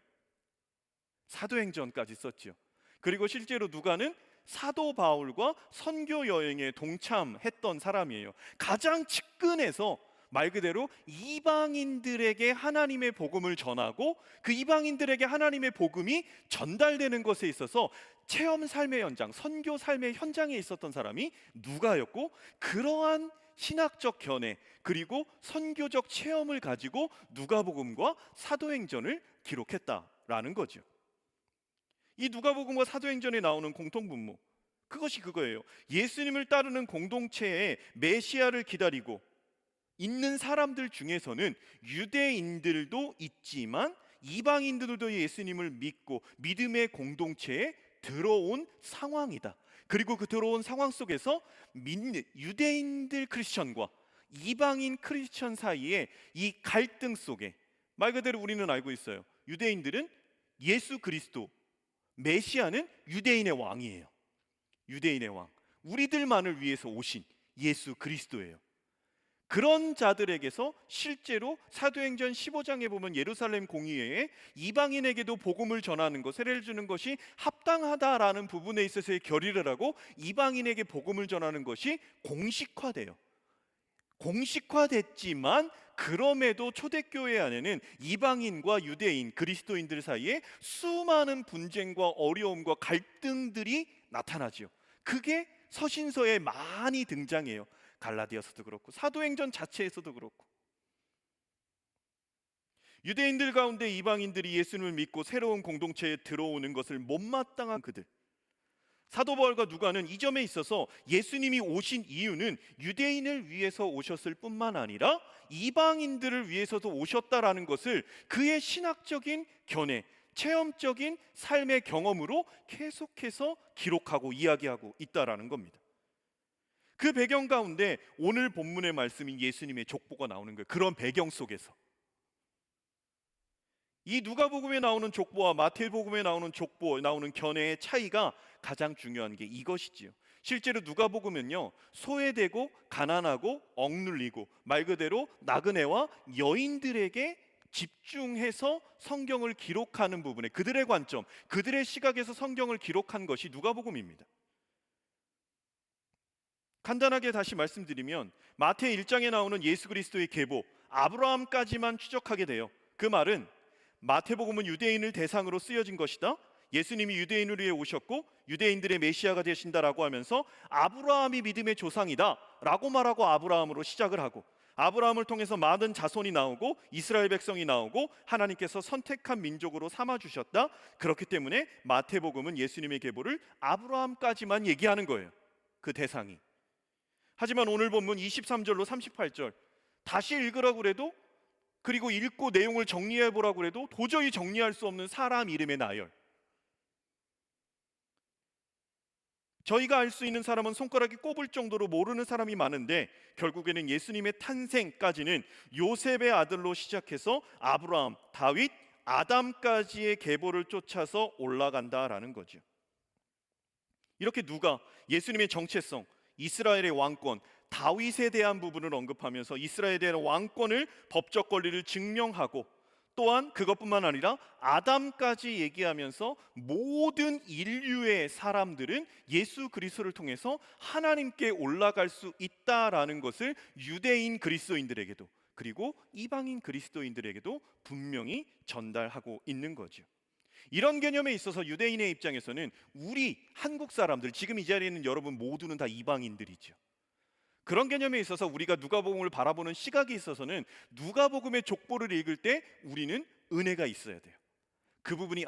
사도행전까지 썼죠. 그리고 실제로 누가는 사도 바울과 선교 여행에 동참했던 사람이에요. 가장 측근에서 말 그대로 이방인들에게 하나님의 복음을 전하고, 그 이방인들에게 하나님의 복음이 전달되는 것에 있어서 체험 삶의 현장, 선교 삶의 현장에 있었던 사람이 누가였고, 그러한 신학적 견해 그리고 선교적 체험을 가지고 누가복음과 사도행전을 기록했다라는 거죠. 이 누가복음과 사도행전에 나오는 공통분모, 그것이 그거예요. 예수님을 따르는 공동체에 메시아를 기다리고 있는 사람들 중에서는 유대인들도 있지만 이방인들도 예수님을 믿고 믿음의 공동체에 들어온 상황이다. 그리고 그 들어온 상황 속에서 유대인들 크리스천과 이방인 크리스천 사이에 이 갈등 속에, 말 그대로 우리는 알고 있어요. 유대인들은 예수 그리스도, 메시아는 유대인의 왕이에요. 유대인의 왕, 우리들만을 위해서 오신 예수 그리스도예요. 그런 자들에게서 실제로 사도행전 15장에 보면 예루살렘 공의회에 이방인에게도 복음을 전하는 것, 세례를 주는 것이 합당하다라는 부분에 있어서의 결의를 하고 이방인에게 복음을 전하는 것이 공식화돼요. 공식화됐지만 그럼에도 초대교회 안에는 이방인과 유대인, 그리스도인들 사이에 수많은 분쟁과 어려움과 갈등들이 나타나죠. 그게 서신서에 많이 등장해요. 갈라디아서도 그렇고 사도행전 자체에서도 그렇고. 유대인들 가운데 이방인들이 예수님을 믿고 새로운 공동체에 들어오는 것을 못마땅한 그들, 사도 바울과 누가는 이 점에 있어서 예수님이 오신 이유는 유대인을 위해서 오셨을 뿐만 아니라 이방인들을 위해서도 오셨다라는 것을 그의 신학적인 견해, 체험적인 삶의 경험으로 계속해서 기록하고 이야기하고 있다라는 겁니다. 그 배경 가운데 오늘 본문의 말씀인 예수님의 족보가 나오는 거예요. 그런 배경 속에서 이 누가복음에 나오는 족보와 마태복음에 나오는 나오는 견해의 차이가 가장 중요한 게 이것이지요. 실제로 누가복음은요, 소외되고 가난하고 억눌리고 말 그대로 나그네와 여인들에게 집중해서 성경을 기록하는 부분에 그들의 관점, 그들의 시각에서 성경을 기록한 것이 누가복음입니다. 간단하게 다시 말씀드리면 마태 1장에 나오는 예수 그리스도의 계보, 아브라함까지만 추적하게 돼요. 그 말은 마태복음은 유대인을 대상으로 쓰여진 것이다. 예수님이 유대인을 위해 오셨고 유대인들의 메시아가 되신다라고 하면서 아브라함이 믿음의 조상이다 라고 말하고 아브라함으로 시작을 하고, 아브라함을 통해서 많은 자손이 나오고 이스라엘 백성이 나오고 하나님께서 선택한 민족으로 삼아주셨다. 그렇기 때문에 마태복음은 예수님의 계보를 아브라함까지만 얘기하는 거예요, 그 대상이. 하지만 오늘 본문 23절로 38절 다시 읽으라고 그래도, 그리고 읽고 내용을 정리해 보라고 그래도 도저히 정리할 수 없는 사람 이름의 나열. 저희가 알 수 있는 사람은 손가락이 꼽을 정도로 모르는 사람이 많은데 결국에는 예수님의 탄생까지는 요셉의 아들로 시작해서 아브라함, 다윗, 아담까지의 계보를 쫓아서 올라간다라는 거죠. 이렇게 누가 예수님의 정체성, 이스라엘의 왕권, 다윗에 대한 부분을 언급하면서 이스라엘에 대한 왕권을, 법적 권리를 증명하고, 또한 그것뿐만 아니라 아담까지 얘기하면서 모든 인류의 사람들은 예수 그리스도를 통해서 하나님께 올라갈 수 있다라는 것을 유대인 그리스도인들에게도 그리고 이방인 그리스도인들에게도 분명히 전달하고 있는 거죠. 이런 개념에 있어서 유대인의 입장에서는 우리 한국 사람들, 지금 이 자리에 있는 여러분 모두는 다 이방인들이죠. 그런 개념에 있어서 우리가 누가복음을 바라보는 시각이 있어서는 누가복음의 족보를 읽을 때 우리는 은혜가 있어야 돼요. 그 부분이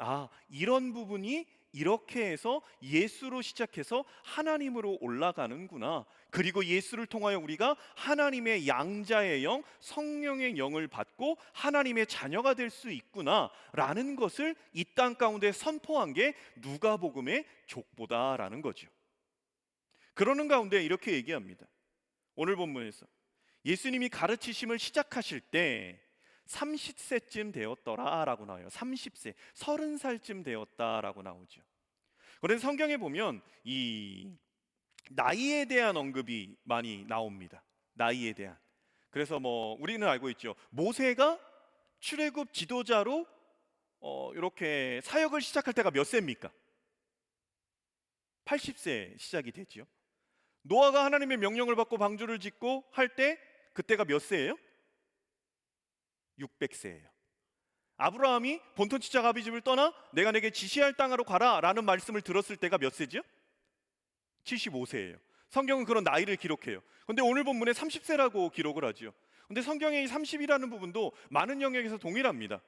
이런 부분이 이렇게 해서 예수로 시작해서 하나님으로 올라가는구나. 그리고 예수를 통하여 우리가 하나님의 양자의 영, 성령의 영을 받고 하나님의 자녀가 될 수 있구나 라는 것을 이 땅 가운데 선포한 게 누가복음의 족보다라는 거죠. 그러는 가운데 이렇게 얘기합니다. 오늘 본문에서 예수님이 가르치심을 시작하실 때 30세쯤 되었더라라고 나와요. 30세, 30살쯤 되었다라고 나오죠. 그런데 성경에 보면 이 나이에 대한 언급이 많이 나옵니다. 나이에 대한. 그래서 우리는 알고 있죠. 모세가 출애굽 지도자로 이렇게 사역을 시작할 때가 몇 세입니까? 80세 시작이 되죠. 노아가 하나님의 명령을 받고 방주를 짓고 할 때 그때가 몇 세예요? 600세예요. 아브라함이 본토 지짝 아비 집을 떠나 내가 내게 지시할 땅으로 가라 라는 말씀을 들었을 때가 몇 세죠? 75세예요. 성경은 그런 나이를 기록해요. 근데 오늘 본문에 30세라고 기록을 하죠. 근데 성경의 이 30이라는 부분도 많은 영역에서 동일합니다.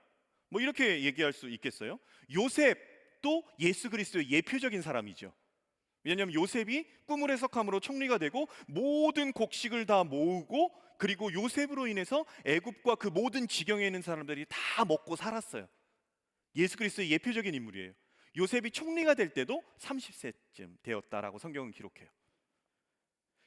이렇게 얘기할 수 있겠어요? 요셉도 예수 그리스도의 예표적인 사람이죠. 왜냐하면 요셉이 꿈을 해석함으로 총리가 되고 모든 곡식을 다 모으고, 그리고 요셉으로 인해서 애굽과 그 모든 지경에 있는 사람들이 다 먹고 살았어요. 예수 그리스도의 예표적인 인물이에요. 요셉이 총리가 될 때도 30세쯤 되었다라고 성경은 기록해요.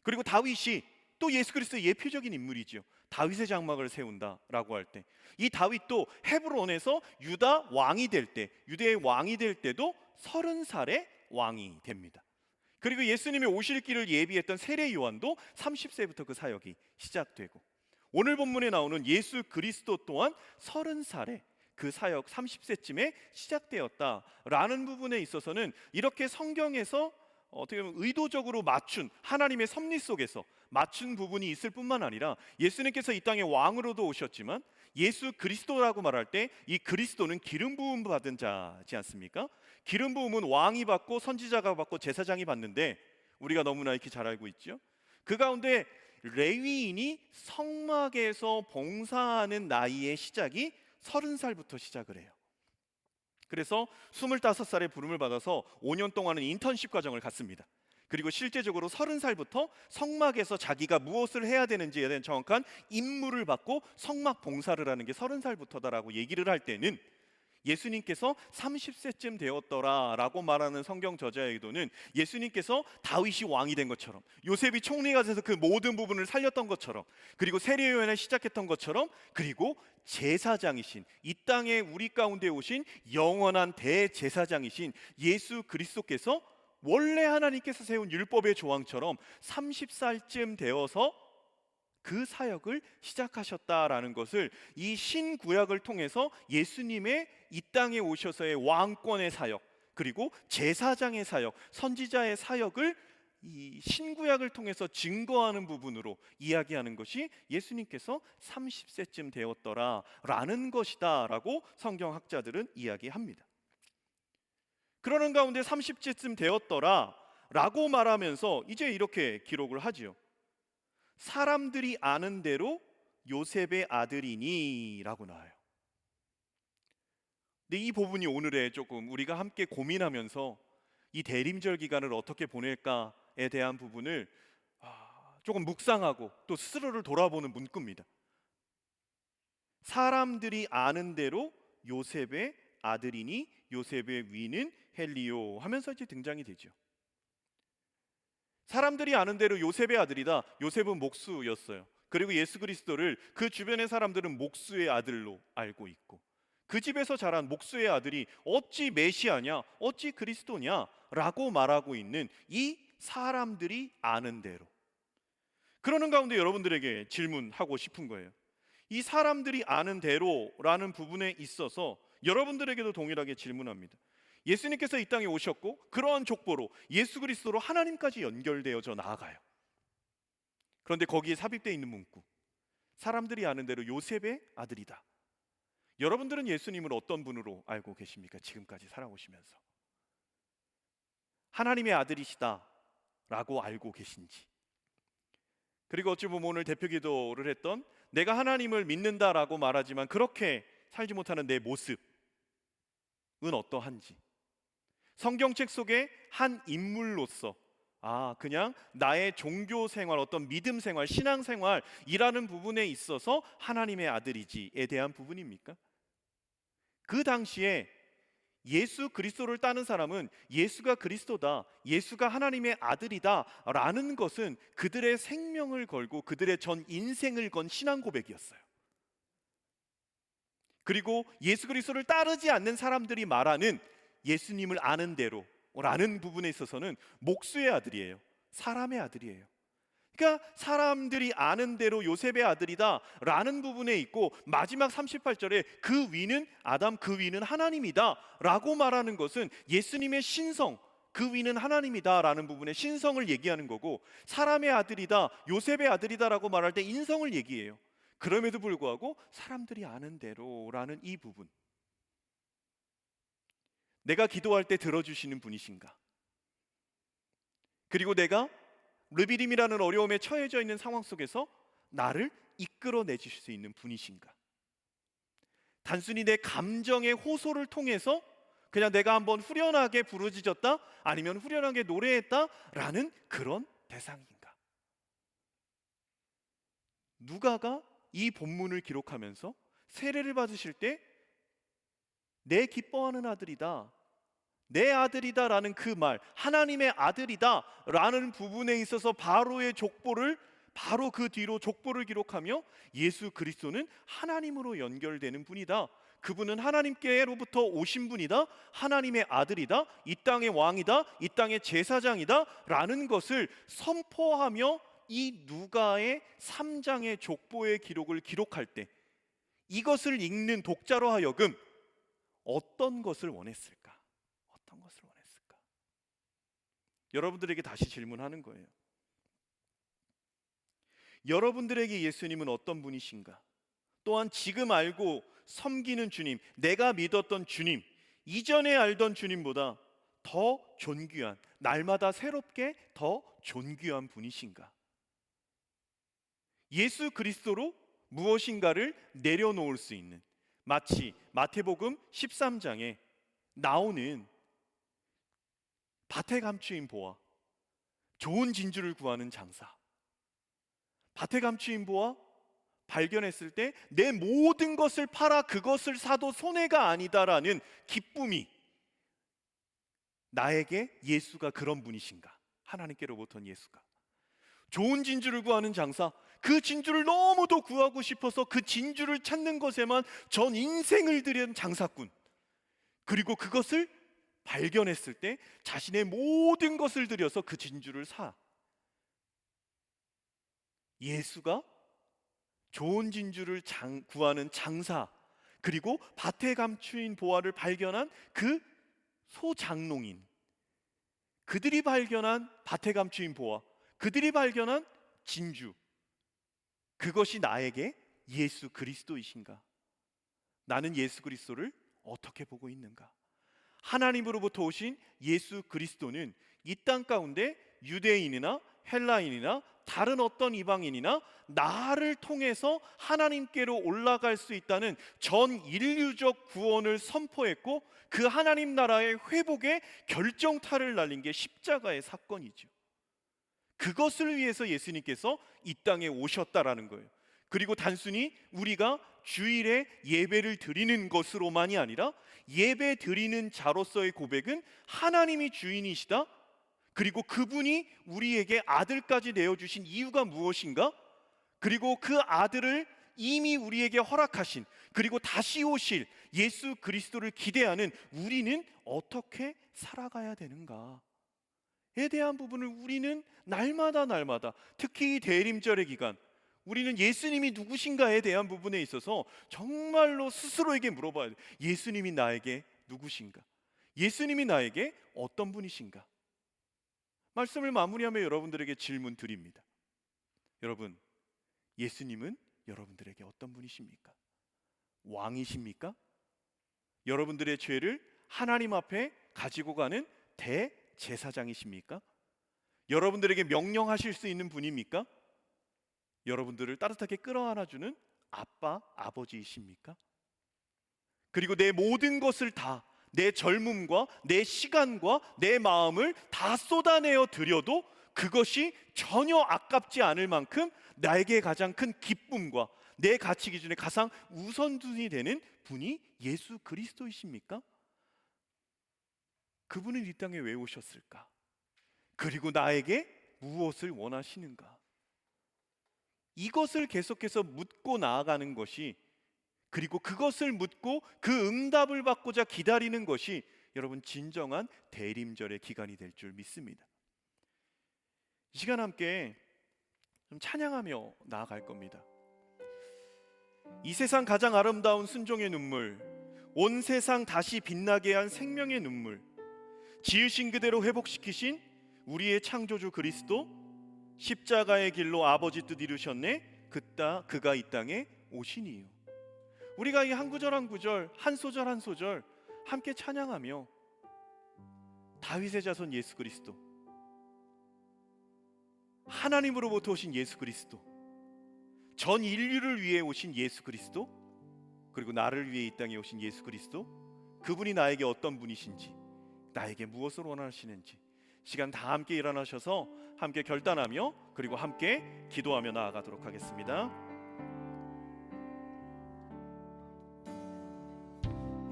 그리고 다윗이 또 예수 그리스도의 예표적인 인물이죠. 다윗의 장막을 세운다라고 할 때 이 다윗도 헤브론에서 유다 왕이 될 때, 유대의 왕이 될 때도 30살에 왕이 됩니다. 그리고 예수님이 오실 길을 예비했던 세례 요한도 30세부터 그 사역이 시작되고, 오늘 본문에 나오는 예수 그리스도 또한 30살에 그 사역 30세쯤에 시작되었다라는 부분에 있어서는 이렇게 성경에서 어떻게 보면 의도적으로 맞춘, 하나님의 섭리 속에서 맞춘 부분이 있을 뿐만 아니라 예수님께서 이 땅에 왕으로도 오셨지만 예수 그리스도라고 말할 때 이 그리스도는 기름 부음 받은 자지 않습니까? 기름 부음은 왕이 받고 선지자가 받고 제사장이 받는데 우리가 너무나 이렇게 잘 알고 있죠. 그 가운데 레위인이 성막에서 봉사하는 나이의 시작이 30살부터 시작을 해요. 그래서 25살에 부름을 받아서 5년 동안은 인턴십 과정을 갔습니다. 그리고 실제적으로 30살부터 성막에서 자기가 무엇을 해야 되는지에 대한 정확한 임무를 받고 성막 봉사를 하는 게 30살부터다라고 얘기를 할 때는 예수님께서 30세쯤 되었더라라고 말하는 성경 저자의 의도는 예수님께서 다윗이 왕이 된 것처럼, 요셉이 총리가 돼서 그 모든 부분을 살렸던 것처럼, 그리고 세례요한을 시작했던 것처럼, 그리고 제사장이신, 이 땅에 우리 가운데 오신 영원한 대제사장이신 예수 그리스도께서 원래 하나님께서 세운 율법의 조항처럼 30살쯤 되어서 그 사역을 시작하셨다라는 것을 이 신구약을 통해서 예수님의 이 땅에 오셔서의 왕권의 사역, 그리고 제사장의 사역, 선지자의 사역을 이 신구약을 통해서 증거하는 부분으로 이야기하는 것이 예수님께서 30세쯤 되었더라라는 것이다라고 성경학자들은 이야기합니다. 그러는 가운데 30세쯤 되었더라라고 말하면서 이제 이렇게 기록을 하지요. 사람들이 아는 대로 요셉의 아들이니 라고 나와요. 근데 이 부분이 오늘의 조금 우리가 함께 고민하면서 이 대림절 기간을 어떻게 보낼까에 대한 부분을 조금 묵상하고 또 스스로를 돌아보는 문구입니다. 사람들이 아는 대로 요셉의 아들이니 요셉의 위는 헬리오 하면서 이제 등장이 되죠. 사람들이 아는 대로 요셉의 아들이다. 요셉은 목수였어요. 그리고 예수 그리스도를 그 주변의 사람들은 목수의 아들로 알고 있고, 그 집에서 자란 목수의 아들이 어찌 메시아냐, 어찌 그리스도냐 라고 말하고 있는 이 사람들이 아는 대로. 그러는 가운데 여러분들에게 질문하고 싶은 거예요. 이 사람들이 아는 대로라는 부분에 있어서 여러분들에게도 동일하게 질문합니다. 예수님께서 이 땅에 오셨고 그러한 족보로 예수 그리스도로 하나님까지 연결되어져 나아가요. 그런데 거기에 삽입되어 있는 문구, 사람들이 아는 대로 요셉의 아들이다. 여러분들은 예수님을 어떤 분으로 알고 계십니까? 지금까지 살아오시면서 하나님의 아들이시다 라고 알고 계신지, 그리고 어찌 보면 오늘 대표 기도를 했던 내가 하나님을 믿는다라고 말하지만 그렇게 살지 못하는 내 모습은 어떠한지, 성경책 속에 한 인물로서 그냥 나의 종교 생활, 어떤 믿음 생활, 신앙 생활이라는 부분에 있어서 하나님의 아들이지에 대한 부분입니까? 그 당시에 예수 그리스도를 따는 사람은 예수가 그리스도다, 예수가 하나님의 아들이다 라는 것은 그들의 생명을 걸고 그들의 전 인생을 건 신앙 고백이었어요. 그리고 예수 그리스도를 따르지 않는 사람들이 말하는 예수님을 아는 대로 라는 부분에 있어서는 목수의 아들이에요. 사람의 아들이에요. 그러니까 사람들이 아는 대로 요셉의 아들이다 라는 부분에 있고, 마지막 38절에 그 위는 아담, 그 위는 하나님이다 라고 말하는 것은 예수님의 신성, 그 위는 하나님이다 라는 부분에 신성을 얘기하는 거고, 사람의 아들이다, 요셉의 아들이다 라고 말할 때 인성을 얘기해요. 그럼에도 불구하고 사람들이 아는 대로 라는 이 부분, 내가 기도할 때 들어주시는 분이신가? 그리고 내가 르비딤이라는 어려움에 처해져 있는 상황 속에서 나를 이끌어내 주실 수 있는 분이신가? 단순히 내 감정의 호소를 통해서 그냥 내가 한번 후련하게 부르짖었다, 아니면 후련하게 노래했다 라는 그런 대상인가? 누가가 이 본문을 기록하면서 세례를 받으실 때 내 기뻐하는 아들이다, 내 아들이다 라는 그 말, 하나님의 아들이다 라는 부분에 있어서 바로의 족보를, 바로 그 뒤로 족보를 기록하며 예수 그리스도는 하나님으로 연결되는 분이다, 그분은 하나님께로부터 오신 분이다, 하나님의 아들이다, 이 땅의 왕이다, 이 땅의 제사장이다 라는 것을 선포하며 이 누가의 3장의 족보의 기록을 기록할 때 이것을 읽는 독자로 하여금 어떤 것을 원했을까? 어떤 것을 원했을까? 여러분들에게 다시 질문하는 거예요. 여러분들에게 예수님은 어떤 분이신가? 또한 지금 알고 섬기는 주님, 내가 믿었던 주님, 이전에 알던 주님보다 더 존귀한, 날마다 새롭게 더 존귀한 분이신가? 예수 그리스도로 무엇인가를 내려놓을 수 있는, 마치 마태복음 13장에 나오는 밭에 감추인 보아, 좋은 진주를 구하는 장사, 밭에 감추인 보아, 발견했을 때 내 모든 것을 팔아 그것을 사도 손해가 아니다라는 기쁨이 나에게 예수가 그런 분이신가? 하나님께로부터 예수가 좋은 진주를 구하는 장사, 그 진주를 너무도 구하고 싶어서 그 진주를 찾는 것에만 전 인생을 들인 장사꾼, 그리고 그것을 발견했을 때 자신의 모든 것을 들여서 그 진주를 사. 예수가 좋은 진주를 구하는 장사, 그리고 밭에 감추인 보화를 발견한 그 소장농인, 그들이 발견한 밭에 감추인 보화, 그들이 발견한 진주, 그것이 나에게 예수 그리스도이신가? 나는 예수 그리스도를 어떻게 보고 있는가? 하나님으로부터 오신 예수 그리스도는 이 땅 가운데 유대인이나 헬라인이나 다른 어떤 이방인이나 나를 통해서 하나님께로 올라갈 수 있다는 전 인류적 구원을 선포했고, 그 하나님 나라의 회복의 결정타를 날린 게 십자가의 사건이죠. 그것을 위해서 예수님께서 이 땅에 오셨다라는 거예요. 그리고 단순히 우리가 주일에 예배를 드리는 것으로만이 아니라 예배 드리는 자로서의 고백은 하나님이 주인이시다, 그리고 그분이 우리에게 아들까지 내어주신 이유가 무엇인가, 그리고 그 아들을 이미 우리에게 허락하신, 그리고 다시 오실 예수 그리스도를 기대하는 우리는 어떻게 살아가야 되는가에 대한 부분을 우리는 날마다 특히 이 대림절의 기간 우리는 예수님이 누구신가에 대한 부분에 있어서 정말로 스스로에게 물어봐야 돼요. 예수님이 나에게 누구신가? 예수님이 나에게 어떤 분이신가? 말씀을 마무리하며 여러분들에게 질문 드립니다. 여러분, 예수님은 여러분들에게 어떤 분이십니까? 왕이십니까? 여러분들의 죄를 하나님 앞에 가지고 가는 대제사장이십니까? 여러분들에게 명령하실 수 있는 분입니까? 여러분들을 따뜻하게 끌어안아주는 아빠, 아버지이십니까? 그리고 내 모든 것을 다, 내 젊음과 내 시간과 내 마음을 다 쏟아내어 드려도 그것이 전혀 아깝지 않을 만큼 나에게 가장 큰 기쁨과 내 가치 기준의 가장 우선순위 되는 분이 예수 그리스도이십니까? 그분은 이 땅에 왜 오셨을까? 그리고 나에게 무엇을 원하시는가? 이것을 계속해서 묻고 나아가는 것이, 그리고 그것을 묻고 그 응답을 받고자 기다리는 것이 여러분 진정한 대림절의 기간이 될 줄 믿습니다. 이 시간 함께 좀 찬양하며 나아갈 겁니다. 이 세상 가장 아름다운 순종의 눈물, 온 세상 다시 빛나게 한 생명의 눈물, 지으신 그대로 회복시키신 우리의 창조주 그리스도, 십자가의 길로 아버지 뜻 이루셨네, 그가 이 땅에 오시니요. 우리가 이 한 구절 한 구절, 한 소절 한 소절 함께 찬양하며 다윗의 자손 예수 그리스도, 하나님으로부터 오신 예수 그리스도, 전 인류를 위해 오신 예수 그리스도, 그리고 나를 위해 이 땅에 오신 예수 그리스도, 그분이 나에게 어떤 분이신지, 나에게 무엇을 원하시는지 시간 다 함께 일어나셔서 함께 결단하며 그리고 함께 기도하며 나아가도록 하겠습니다.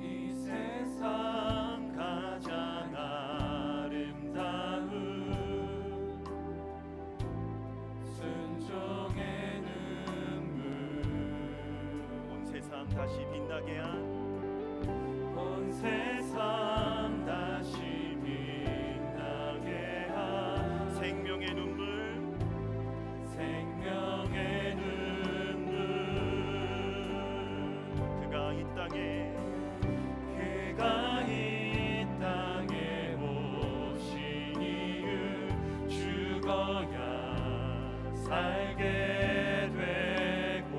이 세상 가장 아름다운 순종의 눈물, 온 세상 다시 빛나게 한, 온 세상 다시 빛나게 한 생명의 눈물, 생명의 눈물, 그가 이 땅에 오신 이유, 죽어야 살게 되고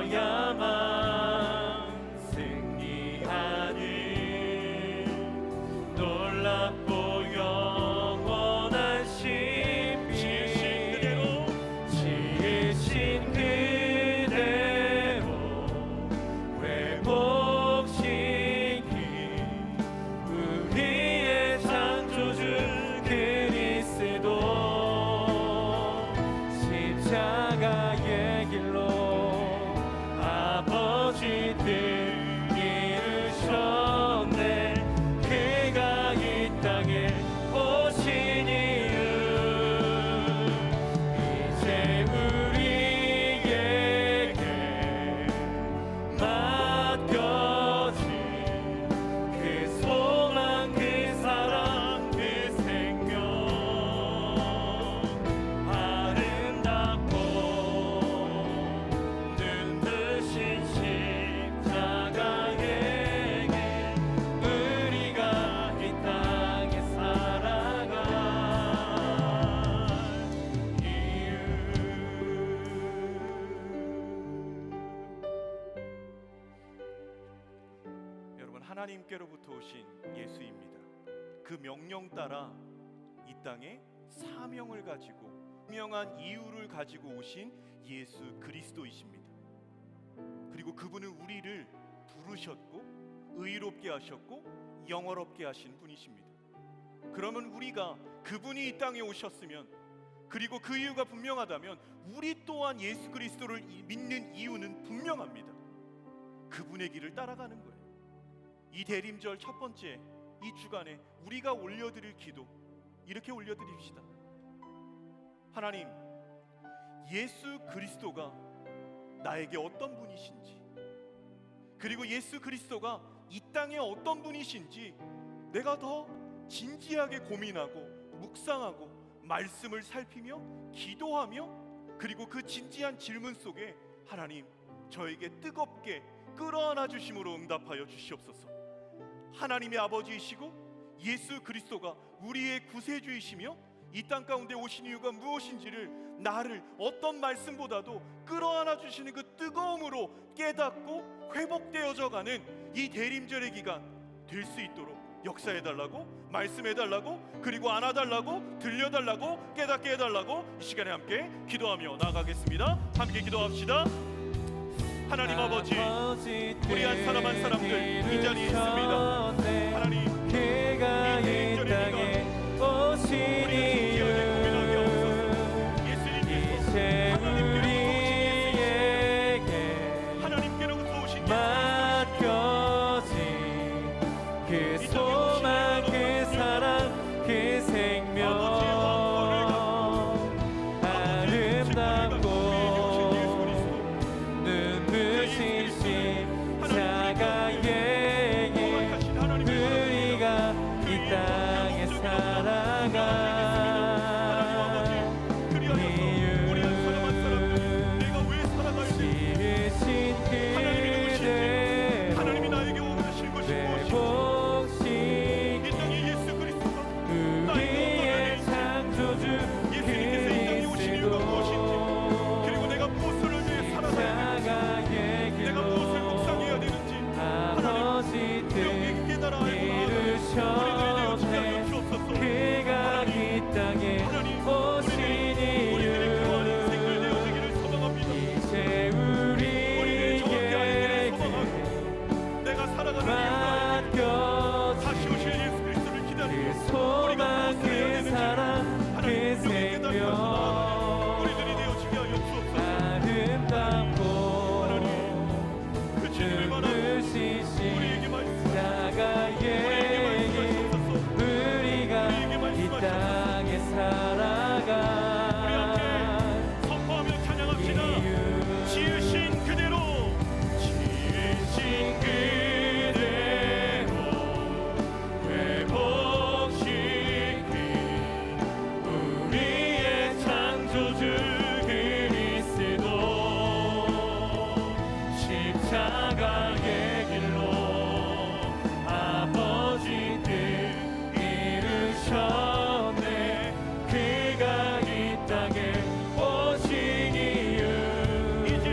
하셔야만 승리하는 놀랍고 영원한 신비 지으신 그대로 회복시키 우리의 창조주 그리스도 십자가의 길로 아버지 뜻 이루셨네. 그가 이 땅에 오신 이유 이제 우리에게 맡겨진 그 소망 그 사랑 그 생명 아름답고 눈부신 십자가의 길 우리가 이 땅에 살아갈 이유. 여러분, 하나님께로부터 오신 예수입니다. 그 명령 따라 이 땅에 사명을 가지고 분명한 이유를 가지고 오신 예수 그리스도이십니다. 그리고 그분은 우리를 부르셨고 의롭게 하셨고 영화롭게 하신 분이십니다. 그러면 우리가 그분이 이 땅에 오셨으면, 그리고 그 이유가 분명하다면 우리 또한 예수 그리스도를 믿는 이유는 분명합니다. 그분의 길을 따라가는 거예요. 이 대림절 첫 번째 이 주간에 우리가 올려드릴 기도, 이렇게 올려드립시다. 하나님, 예수 그리스도가 나에게 어떤 분이신지, 그리고 예수 그리스도가 이 땅에 어떤 분이신지 내가 더 진지하게 고민하고 묵상하고 말씀을 살피며 기도하며, 그리고 그 진지한 질문 속에 하나님, 저에게 뜨겁게 끌어안아 주심으로 응답하여 주시옵소서. 하나님의 아버지이시고 예수 그리스도가 우리의 구세주이시며 이 땅 가운데 오신 이유가 무엇인지를 나를 어떤 말씀보다도 끌어안아 주시는 그 뜨거움으로 깨닫고 회복되어져 가는 이 대림절의 기간 될 수 있도록 역사해달라고, 말씀해달라고, 그리고 안아달라고, 들려달라고, 깨닫게 해달라고 이 시간에 함께 기도하며 나아가겠습니다. 함께 기도합시다. 하나님 아버지, 우리 한 사람 한 사람들 이 자리에 있습니다. 하나님, 그가 이 땅에 오신 이유 이제 우리에게 하나님께로부터 오신 맡겨진 그 소망 그 사랑 그 생명 아름답고 눈부신 십자가의 길 우리가 이 땅에 살아갈 이유 지으신 그대로 하나님이 나에게 오시는 것이 무엇인지, 이 회복시키 땅에 예수 그리스도가 우리의 창조주 예수님께서 이 땅에 오신 이유가 무엇인지, 그리고 내가 무엇을 위해 살아가야 되는지, 십자가의 내가 무엇을 길로 묵상해야 되는지 아버지 뜻 분명히 깨달아 알고 우리들이 되어 지게 하여 이루셨네. 주옵소서. 그가 이 땅에 하나님, 오신 우리들이 그와 이유 인생들 되어지기를 소망합니다. 이제 우리들이 정확히 알기를 우리에게 소망하고 내가 살아가는 이유가 맡겨진 다시 오실 예수 그리스도를 그 기다리고 소망 그 사랑 그 생명 우리들이 되어지게 하여 주옵소서. 아름답고 그 주님을 만나고 눈부신 우리에게 말씀하시옵소서. 십자가의 길 우리가 이 땅에 살아갈 선포하며 찬양합시다. 지으신 그대로, 지으신 그대로 회복시킨 우리의 창조주 그리스도 십자가의 길로 아버지 뜻 이루셨네. 그가 이 땅에 오신 이유 이제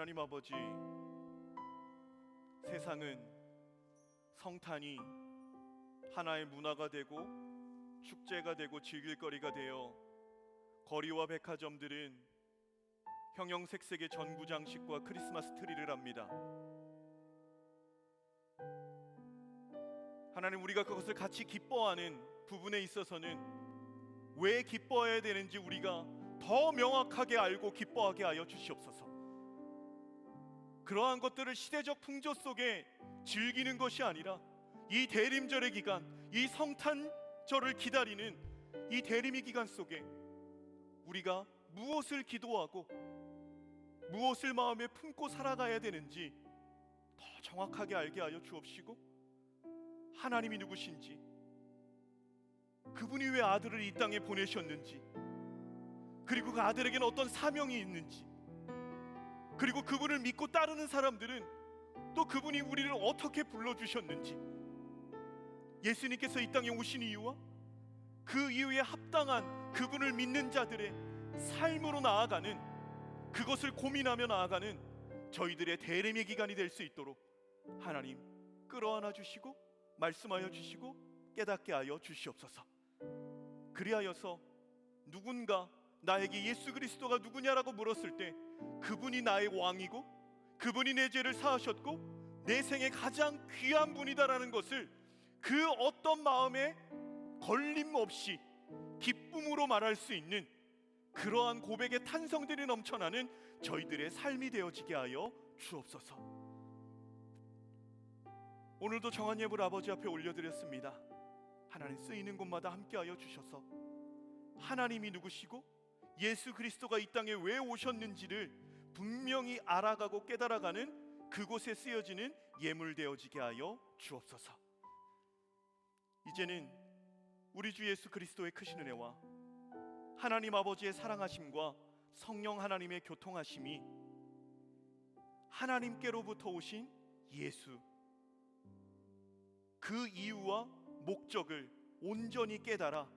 하나님 아버지, 세상은 성탄이 하나의 문화가 되고 축제가 되고 즐길거리가 되어 거리와 백화점들은 형형색색의 전구 장식과 크리스마스 트리를 합니다. 하나님, 우리가 그것을 같이 기뻐하는 부분에 있어서는 왜 기뻐해야 되는지 우리가 더 명확하게 알고 기뻐하게 하여 주시옵소서. 그러한 것들을 시대적 풍조 속에 즐기는 것이 아니라 이 대림절의 기간, 이 성탄절을 기다리는 이 대림의 기간 속에 우리가 무엇을 기도하고 무엇을 마음에 품고 살아가야 되는지 더 정확하게 알게 하여 주옵시고, 하나님이 누구신지, 그분이 왜 아들을 이 땅에 보내셨는지, 그리고 그 아들에게는 어떤 사명이 있는지, 그리고 그분을 믿고 따르는 사람들은 또 그분이 우리를 어떻게 불러주셨는지, 예수님께서 이 땅에 오신 이유와 그 이후에 합당한 그분을 믿는 자들의 삶으로 나아가는, 그것을 고민하며 나아가는 저희들의 대림의 기간이 될 수 있도록 하나님 끌어안아 주시고 말씀하여 주시고 깨닫게 하여 주시옵소서. 그리하여서 누군가 나에게 예수 그리스도가 누구냐라고 물었을 때 그분이 나의 왕이고 그분이 내 죄를 사하셨고 내 생에 가장 귀한 분이다라는 것을 그 어떤 마음에 걸림 없이 기쁨으로 말할 수 있는 그러한 고백의 탄성들이 넘쳐나는 저희들의 삶이 되어지게 하여 주옵소서. 오늘도 정한 예물 아버지 앞에 올려드렸습니다. 하나님, 쓰이는 곳마다 함께하여 주셔서 하나님이 누구시고 예수 그리스도가 이 땅에 왜 오셨는지를 분명히 알아가고 깨달아가는 그곳에 쓰여지는 예물 되어지게 하여 주옵소서. 이제는 우리 주 예수 그리스도의 크신 은혜와 하나님 아버지의 사랑하심과 성령 하나님의 교통하심이, 하나님께로부터 오신 예수, 그 이유와 목적을 온전히 깨달아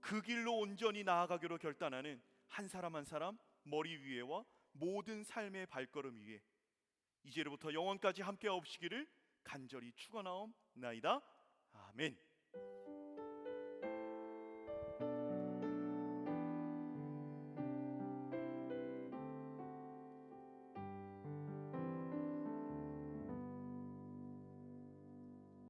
그 길로 온전히 나아가기로 결단하는 한 사람 한 사람 머리 위에와 모든 삶의 발걸음 위에 이제로부터 영원까지 함께 하옵시기를 간절히 축원하옵나이다. 아멘.